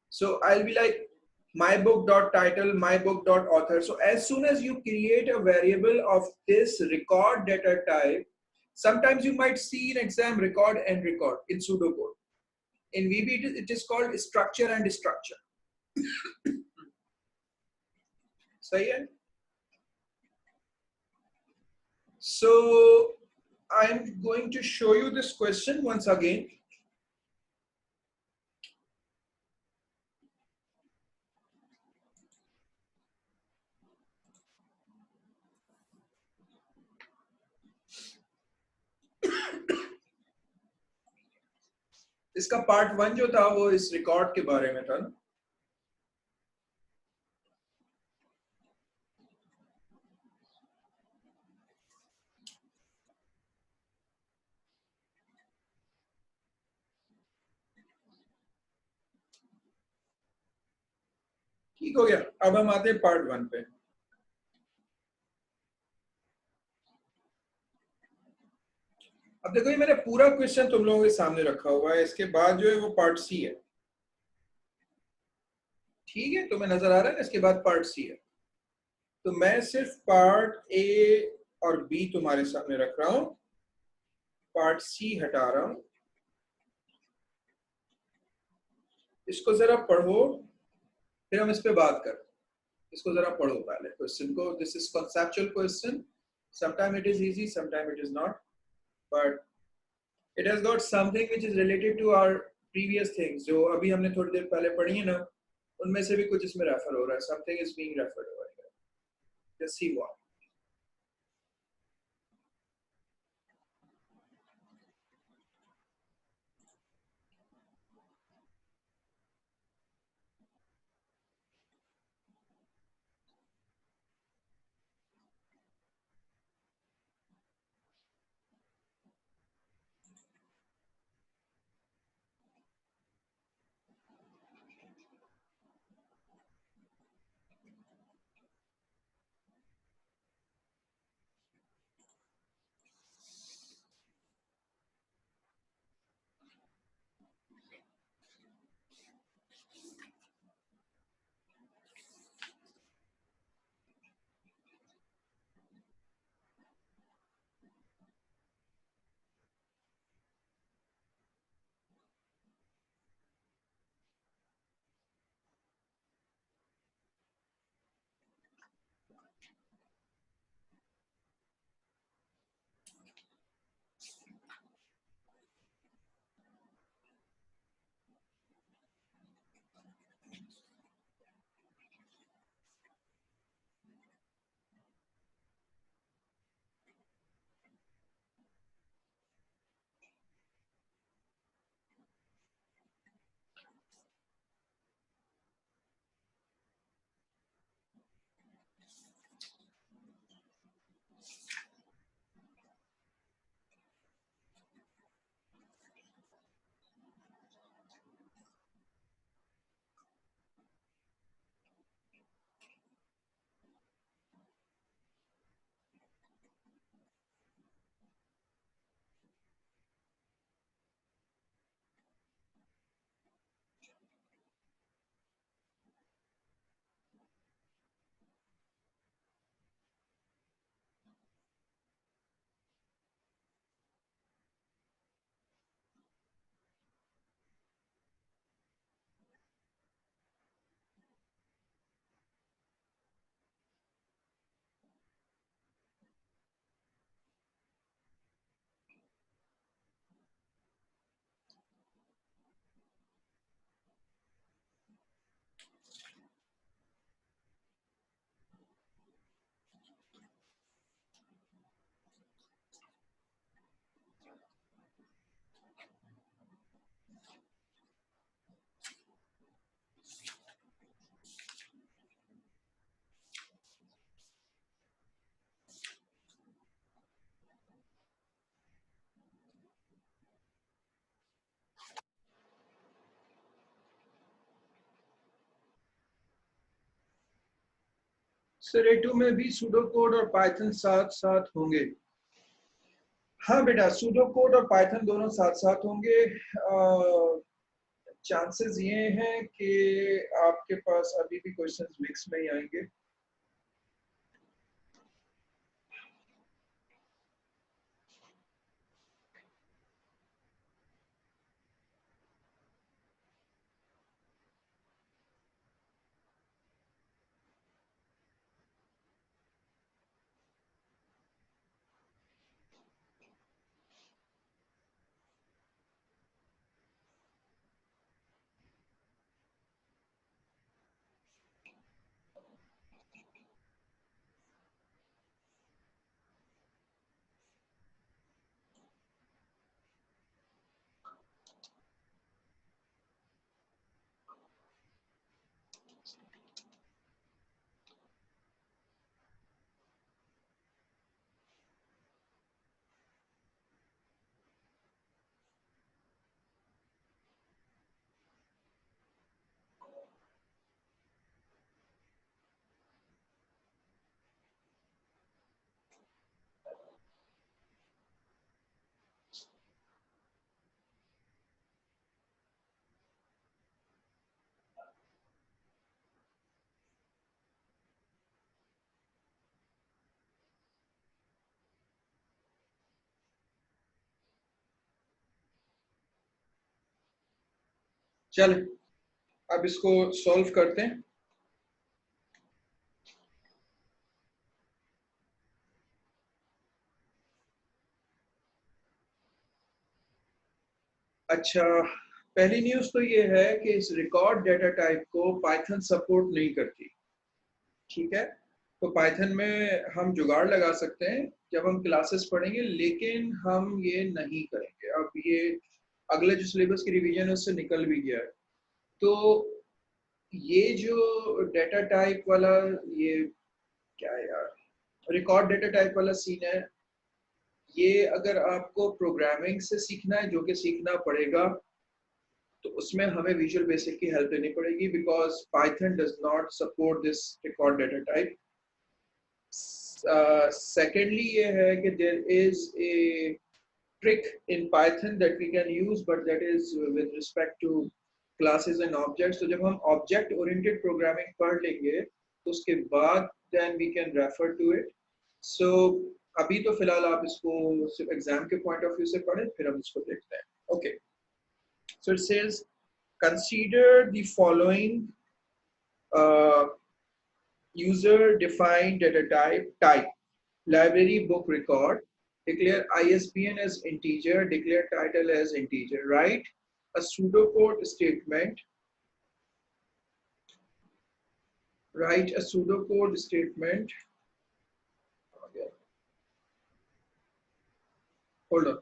So I'll be like my book dot title, my book dot author. So as soon as you create a variable of this record data type, sometimes you might see in exam record and record in pseudocode. In VB it is called structure and structure. सही है? So I'm going to show you this question once again. इसका part 1 जो था वो इस record के बारे में था. ठीक हो गया. अब हम आते हैं पार्ट 1 पे. अब देखो ये मैंने पूरा क्वेश्चन तुम लोगों के सामने रखा हुआ है. इसके बाद जो है वो पार्ट सी है. ठीक है, तुम्हें नजर आ रहा है. इसके बाद पार्ट सी है. तो मैं सिर्फ पार्ट ए और बी तुम्हारे सामने रख रहा हूं. पार्ट सी हटा रहा हूं. इसको जरा पढ़ो, फिर हम इस पे बात कर. इसको जरा पढ़ो पहले क्वेश्चन को. This is conceptual question. Sometime it is easy, sometime it is not, but it has got something which is related to our previous things जो अभी हमने थोड़ी देर पहले पढ़ी है ना, उनमें से भी कुछ इसमें रेफर हो रहा है. Something is being referred over here. Just see what. Sir A2 में भी सूडो कोड और पाइथन साथ साथ होंगे? हाँ बेटा, सूडो कोड और पाइथन दोनों साथ साथ होंगे। चांसेस ये हैं कि आपके पास अभी भी क्वेश्चंस मिक्स में ही आएंगे। चल, अब इसको सॉल्व करते हैं। अच्छा, पहली न्यूज़ तो ये है कि इस रिकॉर्ड डेटा टाइप को पाइथन सपोर्ट नहीं करती। ठीक है, तो पाइथन में हम जुगाड़ लगा सकते हैं जब हम क्लासेस पढ़ेंगे, लेकिन हम ये नहीं करेंगे। अब ये अगले जो सिलेबस की रिवीजन है उससे निकल भी गया है। तो ये जो डेटा टाइप वाला, ये क्या है यार, रिकॉर्ड डेटा टाइप वाला सीन है, ये अगर आपको प्रोग्रामिंग से सीखना है, जो कि सीखना पड़ेगा, तो उसमें हमें विजुअल बेसिक की हेल्प लेनी पड़ेगी, because Python does not support this record data type. Secondly, ये है कि there is a trick in Python that we can use, but that is with respect to classes and objects. तो जब हम object oriented programming पढ़ लेंगे, तो उसके बाद then we can refer to it. So अभी तो फिलहाल आप इसको सिर्फ एग्जाम के पॉइंट ऑफ व्यू से पढ़ें, फिर हम इसको देखते हैं। Okay, so it says consider the following uh, user defined data type library book record, declare ISBN as integer, declare title as integer. Write a pseudocode statement. Write a pseudocode statement. Okay. Hold on.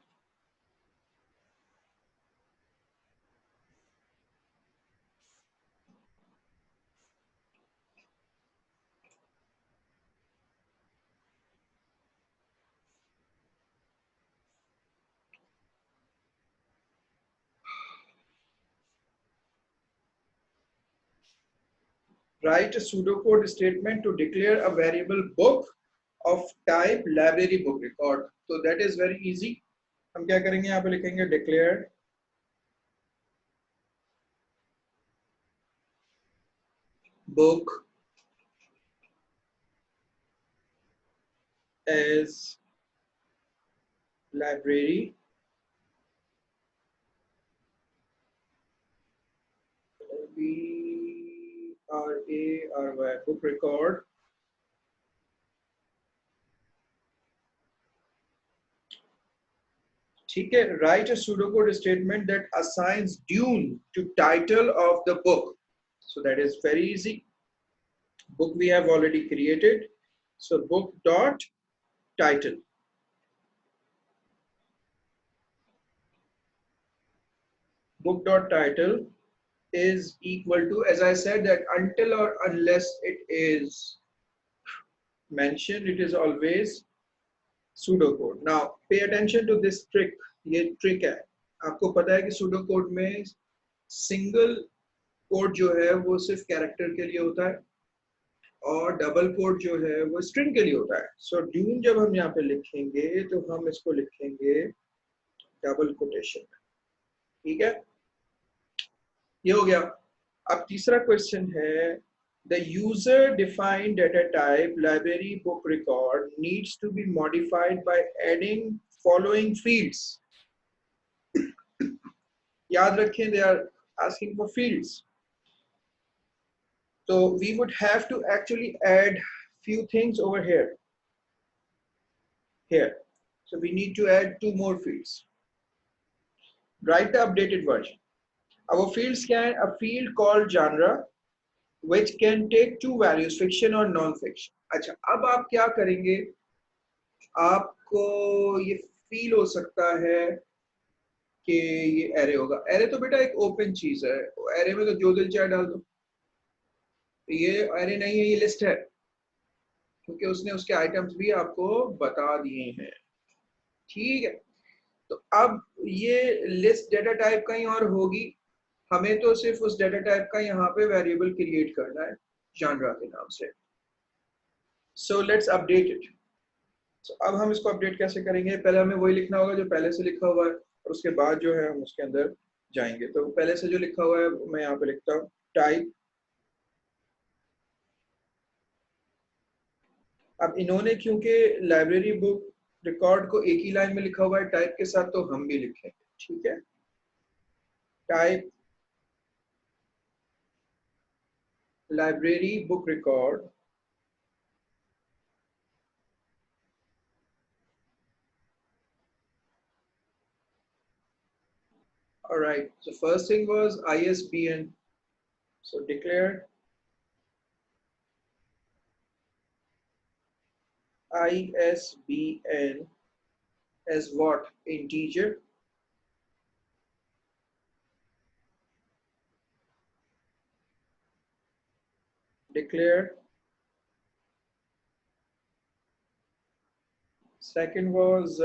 Write a pseudocode statement to declare a variable book of type library book record. So that is very easy. हम क्या करेंगे, यहाँ पे लिखेंगे declare book as library BRARY book record ठीक है। Write a pseudocode statement that assigns Dune to title of the book. So that is very easy. Book we have already created. So book dot title. Book dot title is equal to, as I said, that until or unless it is mentioned, it is always pseudocode. Now pay attention to this trick. ये trick है। आपको पता है कि pseudocode में single code जो है वो सिर्फ कैरेक्टर के लिए होता है, और डबल कोट जो है वो स्ट्रिंग के लिए होता है। सो ड्यून जब हम यहाँ पे लिखेंगे तो हम इसको लिखेंगे डबल कोटेशन में, ठीक है, ये हो गया। अब तीसरा क्वेश्चन है, the user defined data type library book record needs to be modified by adding following fields. याद रखें, they are asking for fields, so we would have to actually add few things over here. So we need to add two more fields. Write the updated version. Our fields can a field called genre which can take two values, fiction और non-fiction. अच्छा, अब आप क्या करेंगे, आपको ये feel हो सकता है कि ये एरे होगा। एरे तो बेटा एक ओपन चीज है, एरे में तो जो दिल चाहे डाल दो। ये एरे नहीं है, ये लिस्ट है, क्योंकि उसने उसके आइटम्स भी आपको बता दिए हैं, ठीक है। तो अब ये लिस्ट डेटा टाइप कहीं और होगी, हमें तो सिर्फ उस डेटा टाइप का यहाँ पे वेरिएबल क्रिएट करना है जॉनरा के नाम से। So let's update it. So अब हम इसको अपडेट कैसे करेंगे, पहले हमें वही लिखना होगा जो पहले से लिखा हुआ है, और उसके बाद जो है हम उसके अंदर जाएंगे। तो पहले से जो लिखा हुआ है मैं यहाँ पे लिखता हूँ टाइप। अब इन्होंने क्योंकि लाइब्रेरी बुक रिकॉर्ड को एक ही लाइन में लिखा हुआ है टाइप के साथ, तो हम भी लिखेंगे, ठीक है। Type library book record all right, so first thing was ISBN, so declare ISBN as what, integer, declare second was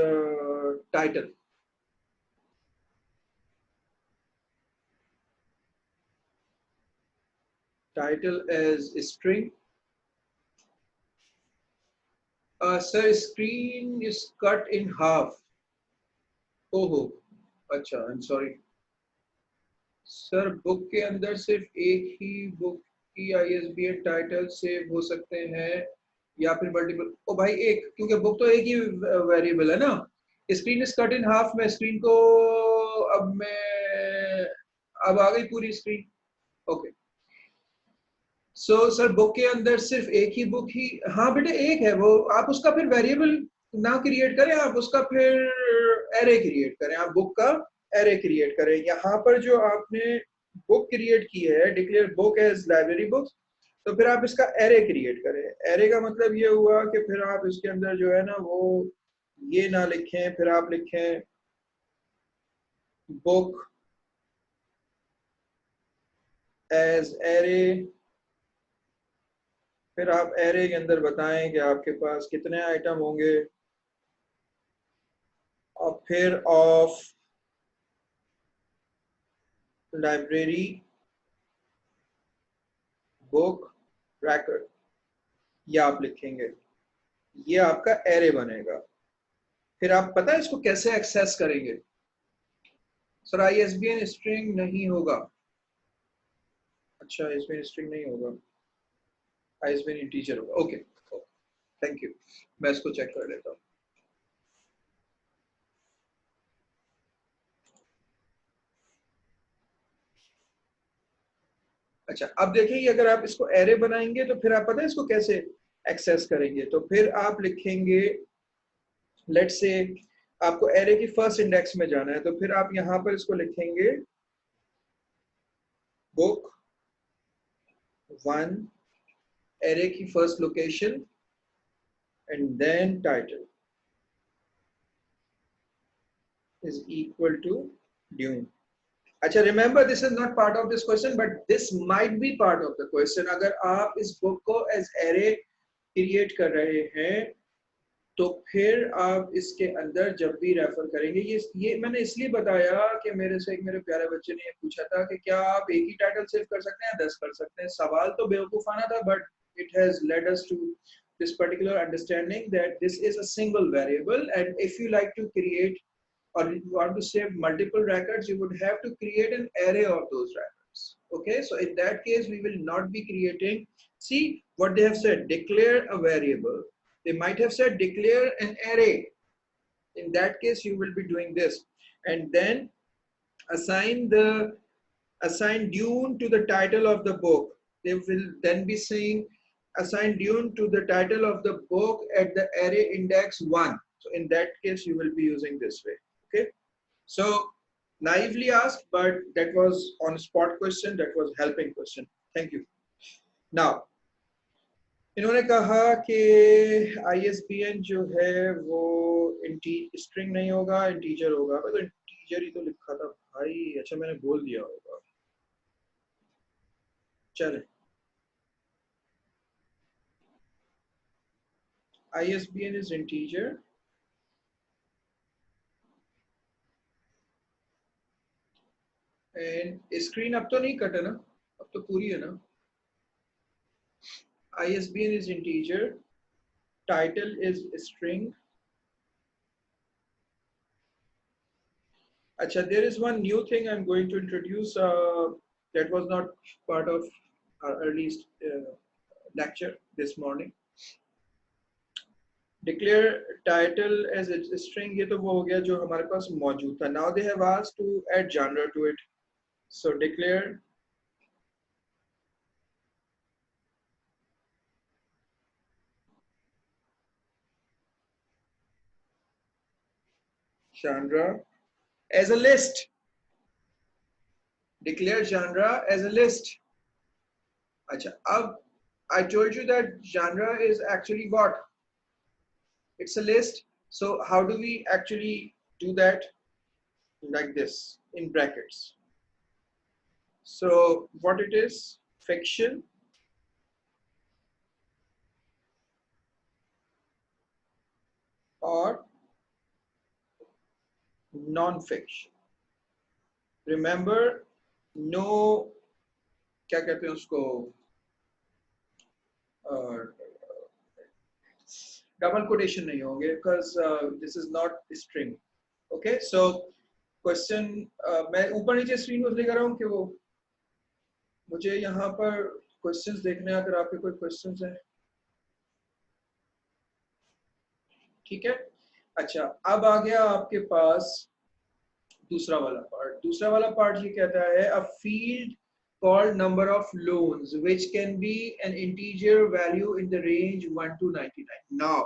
title, title as string. Sir, screen is cut in half. Oh, अच्छा, I'm sorry. Sir book के अंदर सिर्फ एक ही book की ISBN title save हो सकते हैं या फिर मल्टीपल? ओ भाई एक, क्योंकि बुक तो एक ही वेरिएबल है ना। Screen is cut in half में स्क्रीन को, अब मैं, अब आ गई पूरी screen, okay. So sir book के अंदर सिर्फ एक ही बुक ही, हाँ बेटे एक है वो, आप उसका फिर वेरिएबल ना क्रिएट करें, आप उसका फिर एरे क्रिएट करें, आप बुक का एरे क्रिएट करें। यहाँ पर जो आपने बुक क्रिएट की है, declare book as library books, तो फिर आप इसका एरे क्रिएट करें। एरे का मतलब ये हुआ कि फिर आप इसके अंदर जो है ना वो ये ना लिखें, फिर आप लिखें बुक एज एरे, फिर आप एरे के अंदर बताएं कि आपके पास कितने आइटम होंगे, और फिर ऑफ लाइब्रेरी बुक रैकर, ये आप लिखेंगे, ये आपका एरे बनेगा। फिर आप पता है इसको कैसे एक्सेस करेंगे? सर ISBN स्ट्रिंग नहीं होगा। अच्छा, ISBN स्ट्रिंग नहीं होगा, ISBN इंटीजर होगा, ओके, थैंक यू, मैं इसको चेक कर लेता हूँ। अच्छा, अब देखिए अगर आप इसको एरे बनाएंगे तो फिर आप पता है इसको कैसे एक्सेस करेंगे? तो फिर आप लिखेंगे, लेट्स से आपको एरे की फर्स्ट इंडेक्स में जाना है, तो फिर आप यहां पर इसको लिखेंगे बुक 1 एरे की first location and then title is equal to Dune. अच्छा, remember this is not part of this question but this might be part of the question. अगर आप इस बुक को एज एरे क्रिएट कर रहे हैं तो फिर आप इसके अंदर जब भी रेफर करेंगे, ये मैंने इसलिए बताया कि मेरे से एक मेरे प्यारे बच्चे ने ये पूछा था कि क्या आप एक ही टाइटल सेव कर सकते हैं या 10 कर सकते हैं। सवाल तो बेवकूफाना था but it has led us to this particular understanding that this is a single variable, and if you like to create or you want to save multiple records, you would have to create an array of those records. Okay, so in that case, we will not be creating. See what they have said: declare a variable. They might have said declare an array. In that case, you will be doing this, and then assign the assign Dune to the title of the book. They will then be saying assign Dune to the title of the book at the array index 1. So in that case, you will be using this way. Okay. So naively asked, but that was on spot question. That was helping question. Thank you. Now, इन्होंने कहा कि ISBN जो है वो string नहीं होगा, integer होगा। तो इंटीजर ही तो लिखा था भाई। अच्छा मैंने बोल दिया होगा। चले, ISBN is integer and screen अब तो नहीं कटा ना, अब तो पूरी है ना। ISBN is integer, title is string. Acha, there is one new thing I'm going to introduce that was not part of our early lecture this morning. Declare title as a string, ये तो वो हो गया जो हमारे पास मौजूद था. Now they have asked to add genre to it. So declare genre as a list. Declare genre as a list. Acha, I told you that genre is actually what? It's a list. So how do we actually do that? Like this in brackets. So what it is? Fiction or non-fiction. Remember, no, क्या कहते हैं उसको, double quotation नहीं होंगे because this is not string. Okay, so question मैं ऊपर नीचे screen पर लेकर आ रहा हूँ कि वो मुझे यहाँ पर क्वेश्चंस देखने हैं, अगर आपके कोई क्वेश्चंस हैं। ठीक है, अच्छा अब आ गया आपके पास दूसरा वाला पार्ट। दूसरा वाला पार्ट ये कहता है a field called number of loans which can be an integer value in the range 1 to 99. Now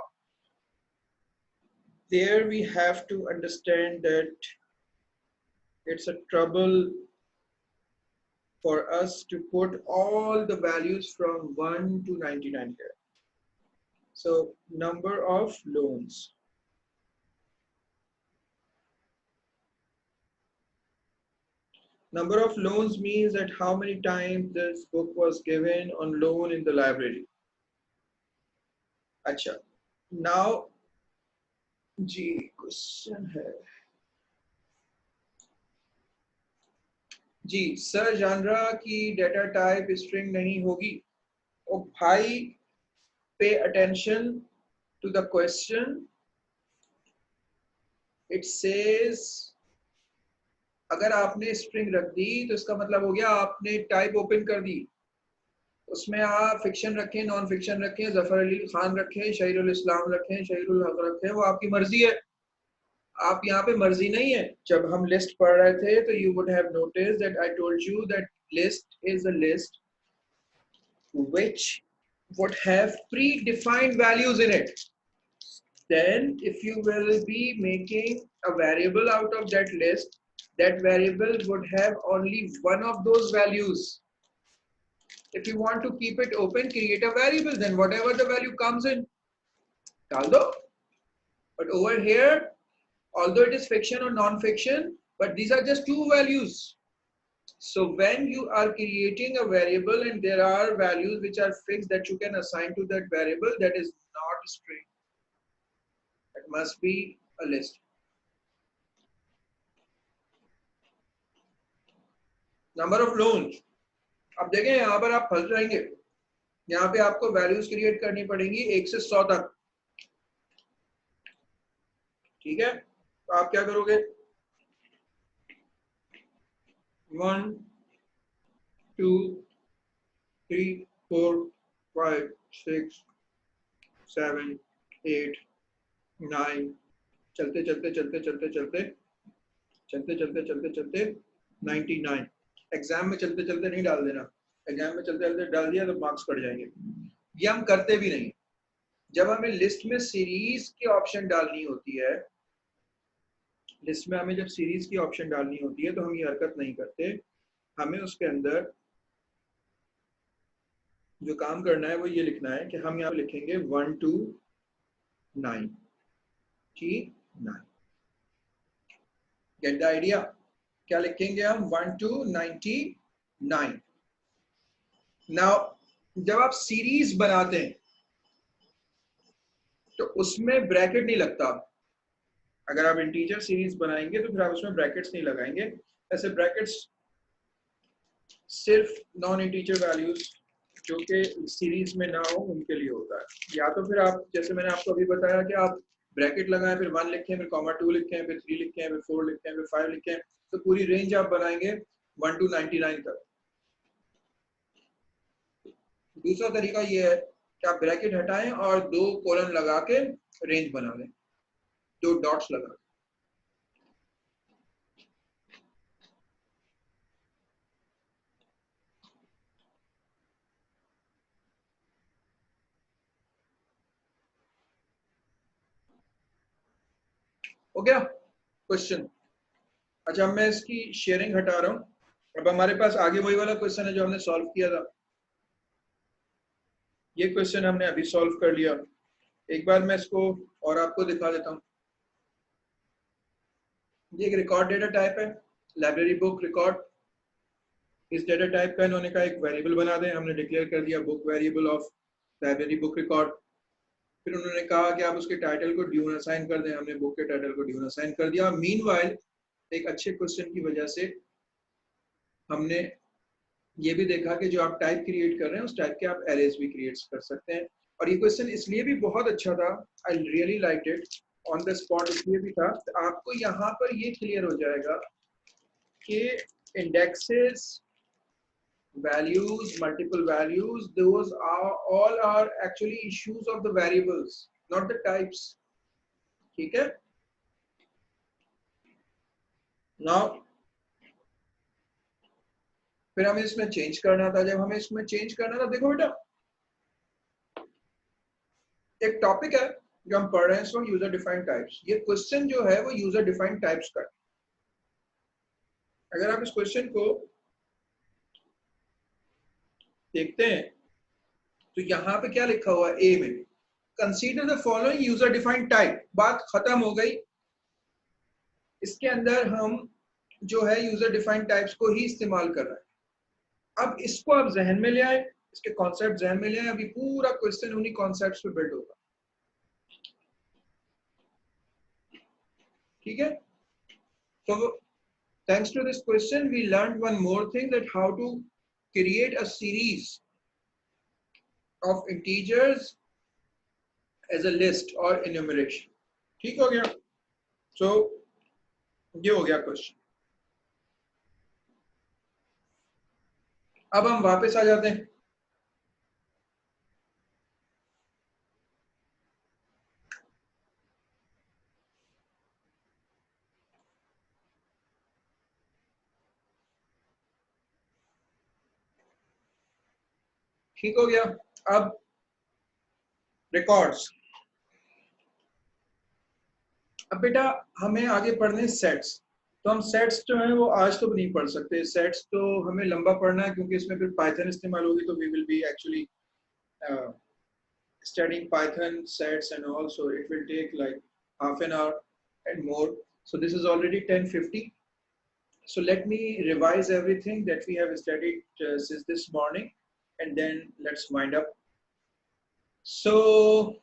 there we have to understand that it's a trouble for us to put all the values from 1 to 99 here. So number of loans. Number of loans means that how many times this book was given on loan in the library. अच्छा, now जी question है जी sir जानरा की data type string नहीं होगी। ओ भाई pay attention to the question. It says अगर आपने string रख दी तो इसका मतलब हो गया आपने टाइप ओपन कर दी, उसमें आप फिक्शन रखें, नॉन फिक्शन रखें, जफर अली खान रखें, शहीरुल इस्लाम रखें, शहीरुल हक रखें, वो आपकी मर्जी है। आप यहाँ पे मर्जी नहीं है। जब हम लिस्ट पढ़ रहे थे तो you would have notice that I told you that list is a list which would have predefined values in it. Then if you will be making a variable out of that list, that variable would have only one of those values. If you want to keep it open, create a variable, then whatever the value comes in, डाल दो. But over here, although it is fiction or non-fiction, but these are just two values. So when you are creating a variable and there are values which are fixed that you can assign to that variable, that is not a string. It must be a list. Number of loans. अब देखें यहाँ पर आप फंस जाएंगे। यहाँ पे आपको वैल्यूज क्रिएट करनी पड़ेंगी 1 से 100 तक, ठीक है। तो आप क्या करोगे, 1 2 3 4 5 6 7 8 9, चलते चलते चलते चलते चलते चलते चलते चलते चलते 99। एग्जाम में चलते चलते नहीं डाल देना, एग्जाम में चलते चलते डाल दिया तो मार्क्स कट जाएंगे। ये हम करते भी नहीं। जब हमें लिस्ट में सीरीज की ऑप्शन डालनी होती है, लिस्ट में हमें जब सीरीज की ऑप्शन डालनी होती है तो हम ये हरकत नहीं करते। हमें उसके अंदर जो काम करना है वो ये लिखना है कि हम यहाँ पे लिखेंगे 1 to 9, ठीक 9। गेट द आइडिया, क्या लिखेंगे हम, 1 to 99। नाउ जब आप सीरीज बनाते हैं तो उसमें ब्रैकेट नहीं लगता। अगर आप इंटीजर सीरीज बनाएंगे तो फिर आप उसमें ब्रैकेट्स नहीं लगाएंगे। ऐसे ब्रैकेट्स सिर्फ नॉन इंटीजर वैल्यूज जो कि सीरीज में ना हो उनके लिए होता है। या तो फिर आप, जैसे मैंने आपको अभी बताया कि आप ब्रैकेट लगाएं, फिर 1 लिखें, फिर कॉमा 2 लिखें, फिर 3 लिखें, फिर 4 लिखें, फिर 5 लिखें, तो पूरी रेंज आप बनाएंगे 1 to 99 तक। दूसरा तरीका ये है कि आप ब्रैकेट हटाएं और 2 कोलन लगा के रेंज बना लें, 2 डॉट्स लगा। हो गया क्वेश्चन। अच्छा, अब मैं इसकी शेयरिंग हटा रहा हूँ। अब हमारे पास आगे वही वाला क्वेश्चन है जो हमने सॉल्व किया था। ये क्वेश्चन हमने अभी सॉल्व कर लिया। एक बार मैं इसको और आपको दिखा देता हूँ। ये एक रिकॉर्ड डेटा टाइप है, लाइब्रेरी बुक रिकॉर्ड। इस डेटा टाइप का इन्होंने कहा एक वेरिएबल बना दें, हमने डिक्लेयर कर दिया book variable of library book record. फिर उन्होंने कहा कि आप उसके टाइटल को ड्यून असाइन कर दें, हमने बुक के टाइटल को ड्यून असाइन कर दिया। मीनवाइल एक अच्छे क्वेश्चन की वजह से हमने ये भी देखा कि जो आप टाइप क्रिएट कर रहे हैं उस टाइप के आप एरेज भी क्रिएट कर सकते हैं। और ये क्वेश्चन इसलिए भी बहुत अच्छा था, I really like it, on the spot इसलिए भी था, आपको यहाँ पर ये क्लियर हो जाएगा कि indexes, values, multiple values, those are all are actually issues of the variables, not the types, ठीक है। now फिर हमें इसमें चेंज करना था। जब हमें इसमें चेंज करना था, देखो बेटा एक टॉपिक है जो हम पढ़ रहे हैं इसमें, यूजर डिफाइंड टाइप्स। ये क्वेश्चन जो है वो यूजर डिफाइंड टाइप्स का। अगर आप इस क्वेश्चन को देखते हैं तो यहाँ पे क्या लिखा हुआ है, ए में consider the following user defined type. बात खत्म हो गई। इसके अंदर हम जो है यूजर डिफाइंड टाइप्स को ही इस्तेमाल कर रहे हैं। अब इसको आप जहन में ले आए, इसके कॉन्सेप्ट जहन में ले आए। अभी पूरा क्वेश्चन उन्हीं कॉन्सेप्ट्स पे बिल्ड होगा, ठीक है। तो thanks to this question we learned one more thing, that how to create a series of integers as a list or enumeration। ठीक हो गया। so ये हो गया क्वेश्चन। अब हम वापस आ जाते हैं। ठीक हो गया। अब रिकॉर्ड्स। अब बेटा हमें आगे पढ़ने सेट्स। तो हम सेट्स जो है वो आज तो नहीं पढ़ सकते। सेट्स तो हमें लंबा पढ़ना है क्योंकि इसमें फिर पाइथन इस्तेमाल होगी, तो we will be actually studying Python sets and all, so it will take like half an hour and more. So this is already 10:50. So let me revise everything that we have studied since this morning, and then let's wind up. So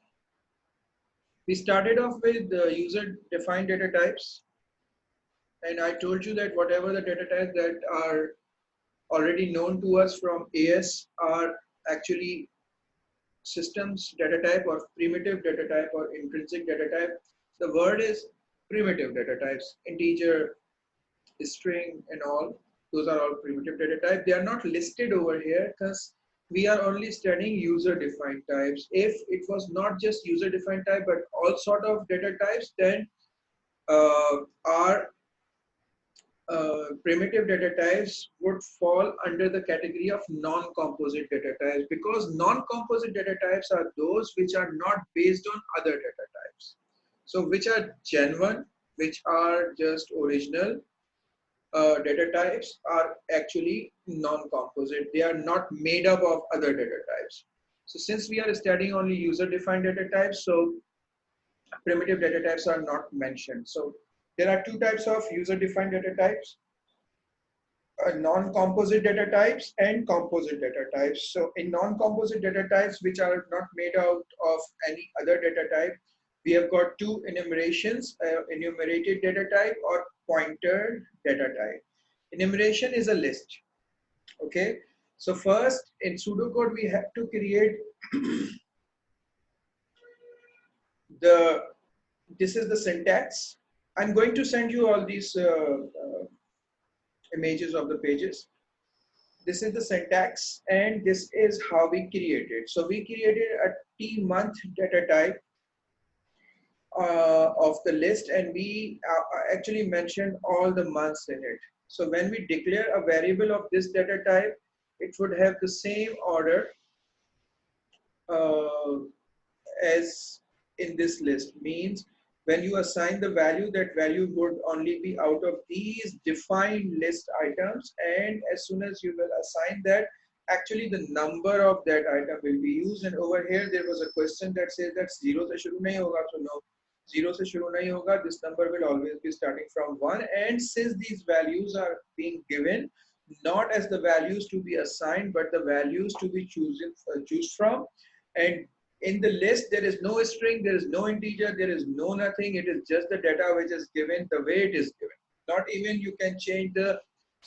we started off with the user defined data types, and I told you that whatever the data types that are already known to us from AS are actually systems data type or primitive data type or intrinsic data type. The word is primitive data types, integer, string and all. Those are all primitive data type. They are not listed over here because we are only studying user defined types. If it was not just user defined type but all sort of data types, then our primitive data types would fall under the category of non-composite data types, because non-composite data types are those which are not based on other data types. So which are genuine, which are just original data types are actually non-composite. They are not made up of other data types. So since we are studying only user-defined data types, so primitive data types are not mentioned. So there are two types of user-defined data types: non-composite data types and composite data types. So in non-composite data types, which are not made out of any other data type, we have got two enumerations: enumerated data type or pointer data type. Enumeration is a list. Okay. So first in pseudocode, we have to create this is the syntax. I'm going to send you all these images of the pages. This is the syntax and this is how we created. So we created a T month data type of the list, and we actually mentioned all the months in it. So when we declare a variable of this data type, it would have the same order uh, as in this list. Means when you assign the value, that value would only be out of these defined list items, and as soon as you will assign that, actually the number of that item will be used. And over here there was a question that says that 0 se shuru nahi hoga. So no, 0 se shuru nahi hoga. This number will always be starting from 1, and since these values are being given not as the values to be assigned but the values to be choose from, and in the list there is no string, there is no integer, there is no nothing. It is just the data which is given the way it is given. Not even you can change the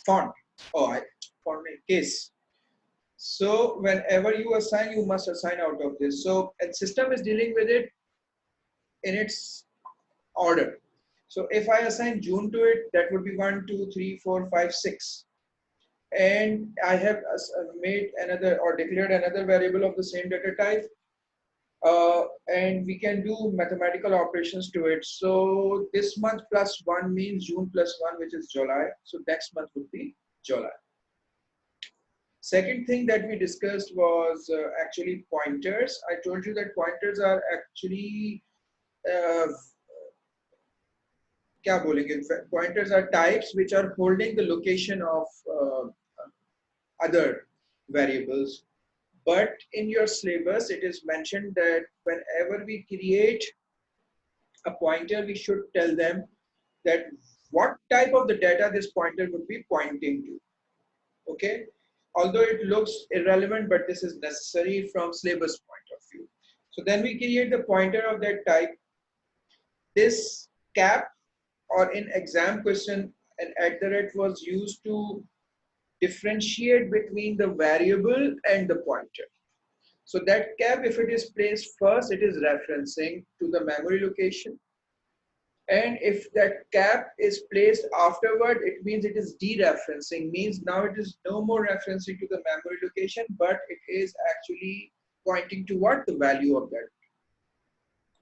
font or font case. So whenever you assign, you must assign out of this. So a system is dealing with it in its order. So if I assign June to it, that would be 1, 2, 3, 4, 5, 6. And I have made another or declared another variable of the same data type. And we can do mathematical operations to it. So this month plus 1 means June plus 1, which is July. So next month would be July. Second thing that we discussed was actually pointers. I told you that pointers are actually क्या बोलेंगे? Pointers are types which are holding the location of other variables. But in your syllabus, it is mentioned that whenever we create a pointer, we should tell them that what type of the data this pointer would be pointing to. Okay, although it looks irrelevant, but this is necessary from syllabus point of view. So then we create the pointer of that type. This cap, or in exam question, an @ was used to differentiate between the variable and the pointer. So that cap, if it is placed first, it is referencing to the memory location. And if that cap is placed afterward, it means it is dereferencing, means now it is no more referencing to the memory location, but it is actually pointing to what? The value of that.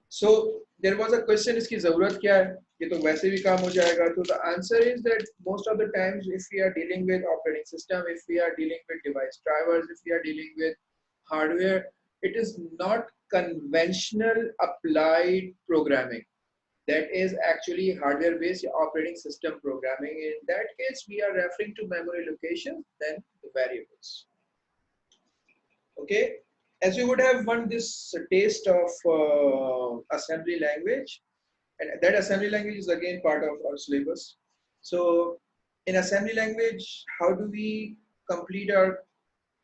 So there was a question, iski zarurat kya hai? Ye to waise bhi kaam ho jayega. So the answer is that most of the times if we are dealing with operating system, if we are dealing with device drivers, if we are dealing with hardware, it is not conventional applied programming. That is actually hardware based operating system programming. In that case, we are referring to memory locations, then the variables. Okay, as you would have won this taste of assembly language, and that assembly language is again part of our syllabus. So in assembly language, how do we complete our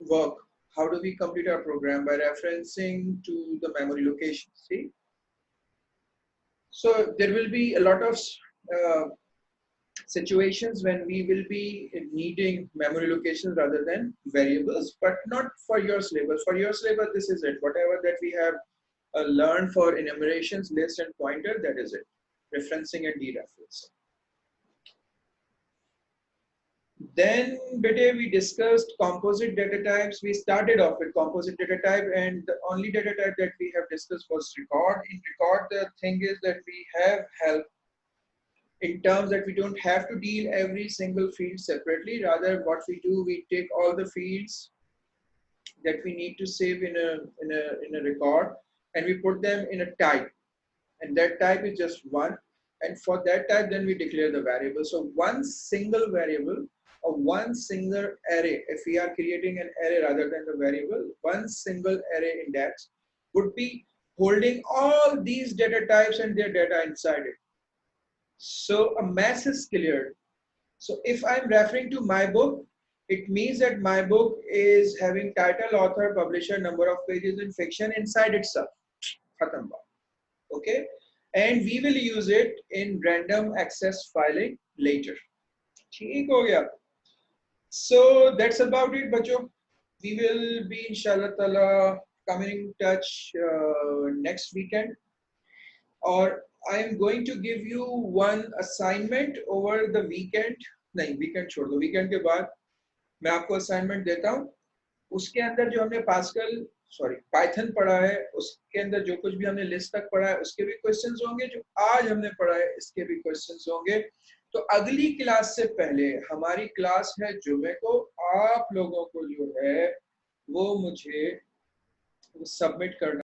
work? How do we complete our program? By referencing to the memory location. See, so there will be a lot of situations when we will be needing memory locations rather than variables, but not for your syllabus. For your syllabus, this is it. Whatever that we have learned for enumerations, list and pointer, that is it. Referencing and dereferencing. Then, beta, we discussed composite data types. We started off with composite data type, and the only data type that we have discussed was record. In record, the thing is that we have help in terms that we don't have to deal every single field separately. Rather, what we do, we take all the fields that we need to save in a record, and we put them in a type, and that type is just one. And for that type, then we declare the variable. So one single variable or one single array, if we are creating an array rather than the variable, one single array index would be holding all these data types and their data inside it. So a mess is cleared. So if I'm referring to my book, it means that my book is having title, author, publisher, number of pages in fiction inside itself. Khatam baat. Okay, and we will use it in random access filing later. ठीक हो गया. So that's about it, बच्चों. We will be inshallah ta'ala coming in touch next weekend. Or I am going to give you one assignment over the weekend. नहीं, weekend छोड़ दो. Weekend के बाद मैं आपको assignment देता हूँ. उसके अंदर जो हमने पाइथन पढ़ा है, उसके अंदर जो कुछ भी हमने लिस्ट तक पढ़ा है, उसके भी क्वेश्चंस होंगे. जो आज हमने पढ़ा है, इसके भी क्वेश्चंस होंगे. तो अगली क्लास से पहले, हमारी क्लास है जुमे को, आप लोगों को जो है वो मुझे सबमिट करना